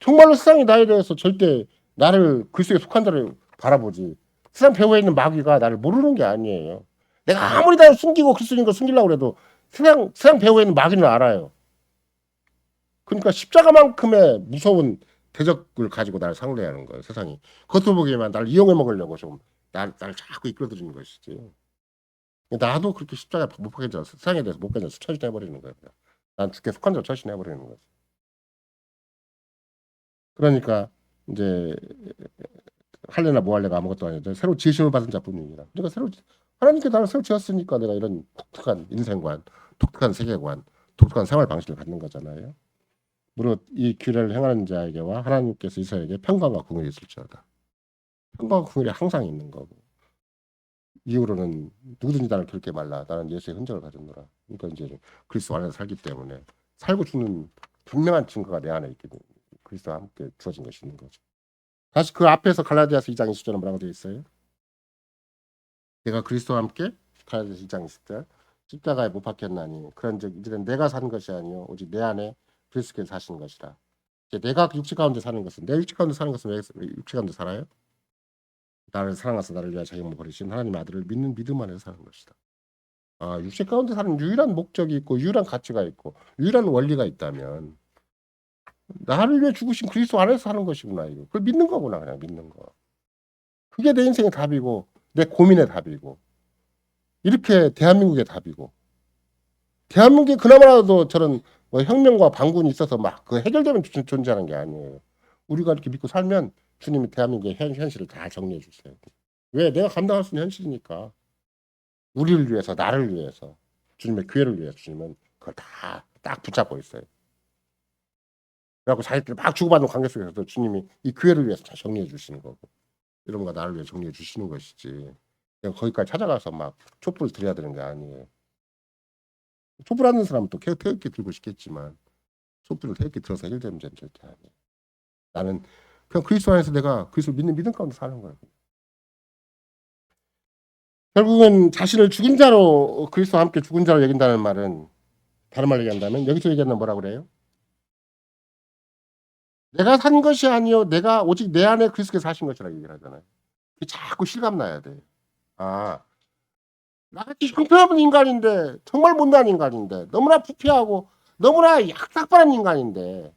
정말로 세상이 나에 대해서 절대 나를 그리스도에 속한 자를 바라보지 세상 배후에 있는 마귀가 나를 모르는 게 아니에요. 내가 아무리 나를 숨기고 그리스도인 걸 숨기려고 해도 세상 배후에 있는 마귀는 알아요. 그러니까 십자가만큼의 무서운 대적을 가지고 나를 상대하는 거예요. 세상이. 겉으로 보기에만 나를 이용해 먹으려고 좀 나를 자꾸 이끌어들이는 것이지. 나도 그렇게 십자가에 못 박혀져 세상에 대해서 못 박혀져 처신해버리는 거예요. 난 죽게 속한 자 처신해버리는 거죠. 그러니까 이제 할래나 뭐 할래가 아무것도 아니죠. 새로 지으심을 받은 자뿐입니다. 그러니까 하나님께 나를 새로 지었으니까 내가 이런 독특한 인생관, 독특한 세계관, 독특한 생활 방식을 갖는 거잖아요. 무릇 이 규례를 행하는 자에게와 하나님께서 이스라엘에게 평강과 궁율이 있을지어다. 평강과 궁율이 항상 있는 거고 이후로는 누구든지 나를 그렇게 말라. 나는 예수의 흔적을 가졌노라. 그러니까 이제 그리스도 안에서 살기 때문에 살고 죽는 분명한 증거가 내 안에 있기 때문에 그리스도와 함께 주어진 것이 있는 거죠. 다시 그 앞에서 갈라디아서 2장 20절은 뭐라고 되어 있어요? 내가 그리스도와 함께 갈라디아서 2장 20절 십자가에 못 박혔나니 그런즉 이제는 내가 사는 것이 아니요 오직 내 안에 그리스도께서 사시는 것이라. 이제 내가 육체 가운데 사는 것은 내 육체 가운데 사는 것은 왜 육체 가운데 살아요? 나를 사랑하사 나를 위하여 자기 몸을 버리신 하나님의 아들을 믿는 믿음 안에서 사는 것이다. 아, 육체 가운데 사는 유일한 목적이 있고 유일한 가치가 있고 유일한 원리가 있다면 나를 위해 죽으신 그리스도 안에서 사는 것이구나 이거. 그걸 믿는 거구나 그냥 믿는 거. 그게 내 인생의 답이고 내 고민의 답이고 이렇게 대한민국의 답이고 대한민국에 그나마라도 저런 뭐 혁명과 반군이 있어서 막 그 해결되면 존재하는 게 아니에요. 우리가 이렇게 믿고 살면 주님이 대한민국의 현실을 다 정리해 주세요. 왜? 내가 감당할 수 있는 현실이니까. 우리를 위해서 나를 위해서 주님의 교회를 위해서 주님은 그걸 다 딱 붙잡고 있어요. 그래갖고 자기들이 막 주고받는 관계 속에서도 주님이 이 교회를 위해서 잘 정리해 주시는 거고 이런가 나를 위해 정리해 주시는 것이지. 내가 거기까지 찾아가서 막 촛불을 들여야 되는 게 아니에요. 촛불 하는 사람은 또 태극기 들고 싶겠지만 촛불을 태극기 들어서 해결되는 문제는 절대 아니에요. 나는 그냥 그리스도 안에서 내가 그리스도를 믿는 믿음 가운데 사는 거예요. 결국은 자신을 죽은 자로 그리스도와 함께 죽은 자로 여긴다는 말은 다른 말로 얘기한다면 여기서 얘기하는 뭐라고 그래요? 내가 산 것이 아니요 내가 오직 내 안에 그리스도께서 사신 것이라고 얘기를 하잖아요. 그게 자꾸 실감 나야 돼. 아 나같이 형편없는 인간인데 정말 못난 인간인데 너무나 부패하고 너무나 약삭빠른 인간인데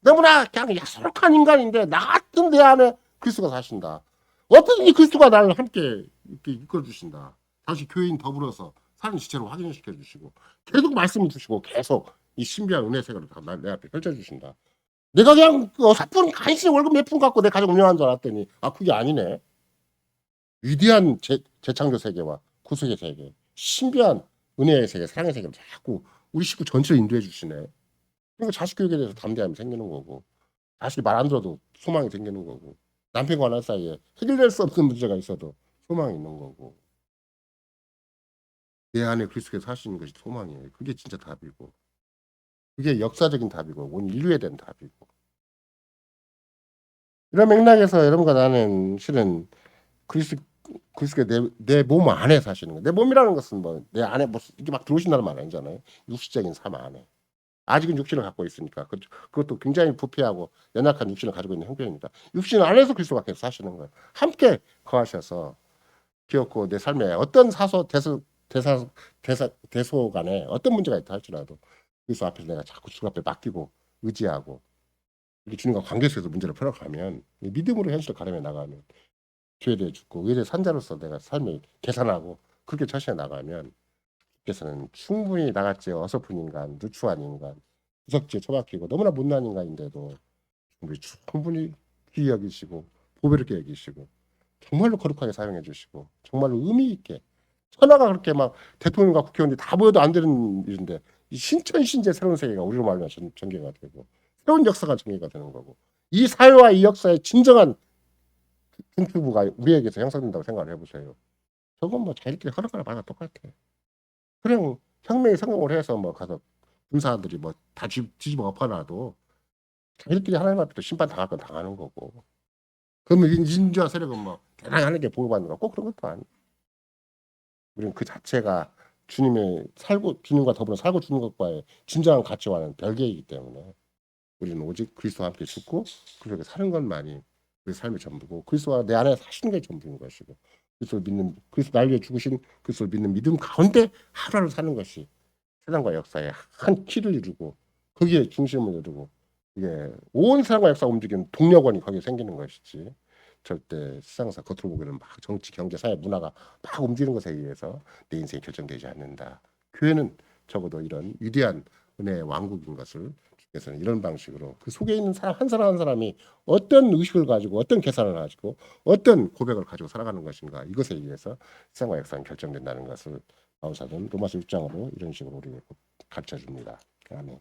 너무나 그냥 야속한 인간인데 나 같은 내 안에 그리스도가 사신다. 어떻게 그리스도가 나를 함께 이렇게 이끌어 주신다. 다시 교인 더불어서 사는 지체로 확인시켜 주시고 계속 말씀을 주시고 계속 이 신비한 은혜 세계를 다 내 앞에 펼쳐 주신다. 내가 그냥 어사픈 간신히 월급 몇 푼 갖고 내 가족 운영하는 줄 알았더니 아 그게 아니네. 위대한 재창조 세계와 구속의 세계, 신비한 은혜의 세계, 사랑의 세계를 자꾸 우리 식구 전체를 인도해 주시네. 그러니까 자식 교육에 대해서 담대함이 생기는 거고 자식이 말 안 들어도 소망이 생기는 거고 남편과 아내 사이에 해결될 수 없는 문제가 있어도 소망이 있는 거고 내 안에 그리스도께서 사시는 것이 소망이에요. 그게 진짜 답이고 그게 역사적인 답이고 온 인류에 대한 답이고 이런 맥락에서 여러분과 나는 실은 그리스도가 내 몸 안에 사시는 거예요. 내 몸이라는 것은 뭐 내 안에 뭐 이게 막 들어오신다는 말 아니잖아요. 육신적인 삶 안에. 아직은 육신을 갖고 있으니까 그것도 굉장히 부패하고 연약한 육신을 가지고 있는 형편입니다. 육신 안에서 그리스도가 계속 사시는 거예요. 함께 거하셔서 기어코 내 삶에 어떤 대소 간에 어떤 문제가 있다 할지라도 그리스도 앞에서 내가 자꾸 주 앞에 맡기고 의지하고 이렇게 주님과 관계 속에서 문제를 풀어가면 믿음으로 현실을 가름해 나가면 죄에 대해 죽고 의에 대해 산자로서 내가 삶을 계산하고 그렇게 처신해 나가면 주께서는 충분히 나같이 어설픈 인간, 누추한 인간, 구석지에 처박히고 너무나 못난 인간인데도 충분히 귀히 여기시고 보배롭게 여기시고 정말로 거룩하게 사용해 주시고 정말로 의미 있게 천하가 그렇게 막 대통령과 국회의원들이 다 모여도 안 되는 일인데 이 신천신제 새로운 세계가 우리로 말하면 전개가 되고 새로운 역사가 전개가 되는 거고 이 사회와 이 역사의 진정한 중추부가 우리에게서 형성된다고 생각을 해보세요. 저건 뭐 자기들끼리 하는 거나 마나 똑같아. 그냥 혁명이 성공을 해서 뭐 가서 군사들이 뭐 다 뒤집어 엎어놔도 자기들끼리 하나님 앞에서 심판 당할 건 당하는 거고. 그러면 인주와 세력은 뭐 대단히 하나님께 보호받는 거 꼭 그런 것도 아니고. 우리는 그 자체가 주님과 더불어 살고 죽는 것과의 진정한 가치와는 별개이기 때문에 우리는 오직 그리스도와 함께 죽고 그렇게 사는 것만이 우리 삶의 전부고 그리스도와 내 안에 사시는 게 전부인 것이고 그리스도 날 위해 죽으신 그리스도를 믿는 믿음 가운데 하루를 사는 것이 세상과 역사의 한 키를 이루고 거기에 중심을 이루고 이게 온 세상과 역사가 움직이는 동력원이 거기에 생기는 것이지 절대 세상사 겉으로 보기에는 막 정치, 경제, 사회, 문화가 막 움직이는 것에 의해서 내 인생이 결정되지 않는다. 교회는 적어도 이런 위대한 은혜의 왕국인 것을 주께서는 이런 방식으로 그 속에 있는 사람 한 사람 한 사람이 어떤 의식을 가지고 어떤 계산을 가지고 어떤 고백을 가지고 살아가는 것인가 이것에 의해서 세상과 역사는 결정된다는 것을 바울사도는 로마서 6장으로 이런 식으로 우리에게 가르쳐 줍니다. 아멘.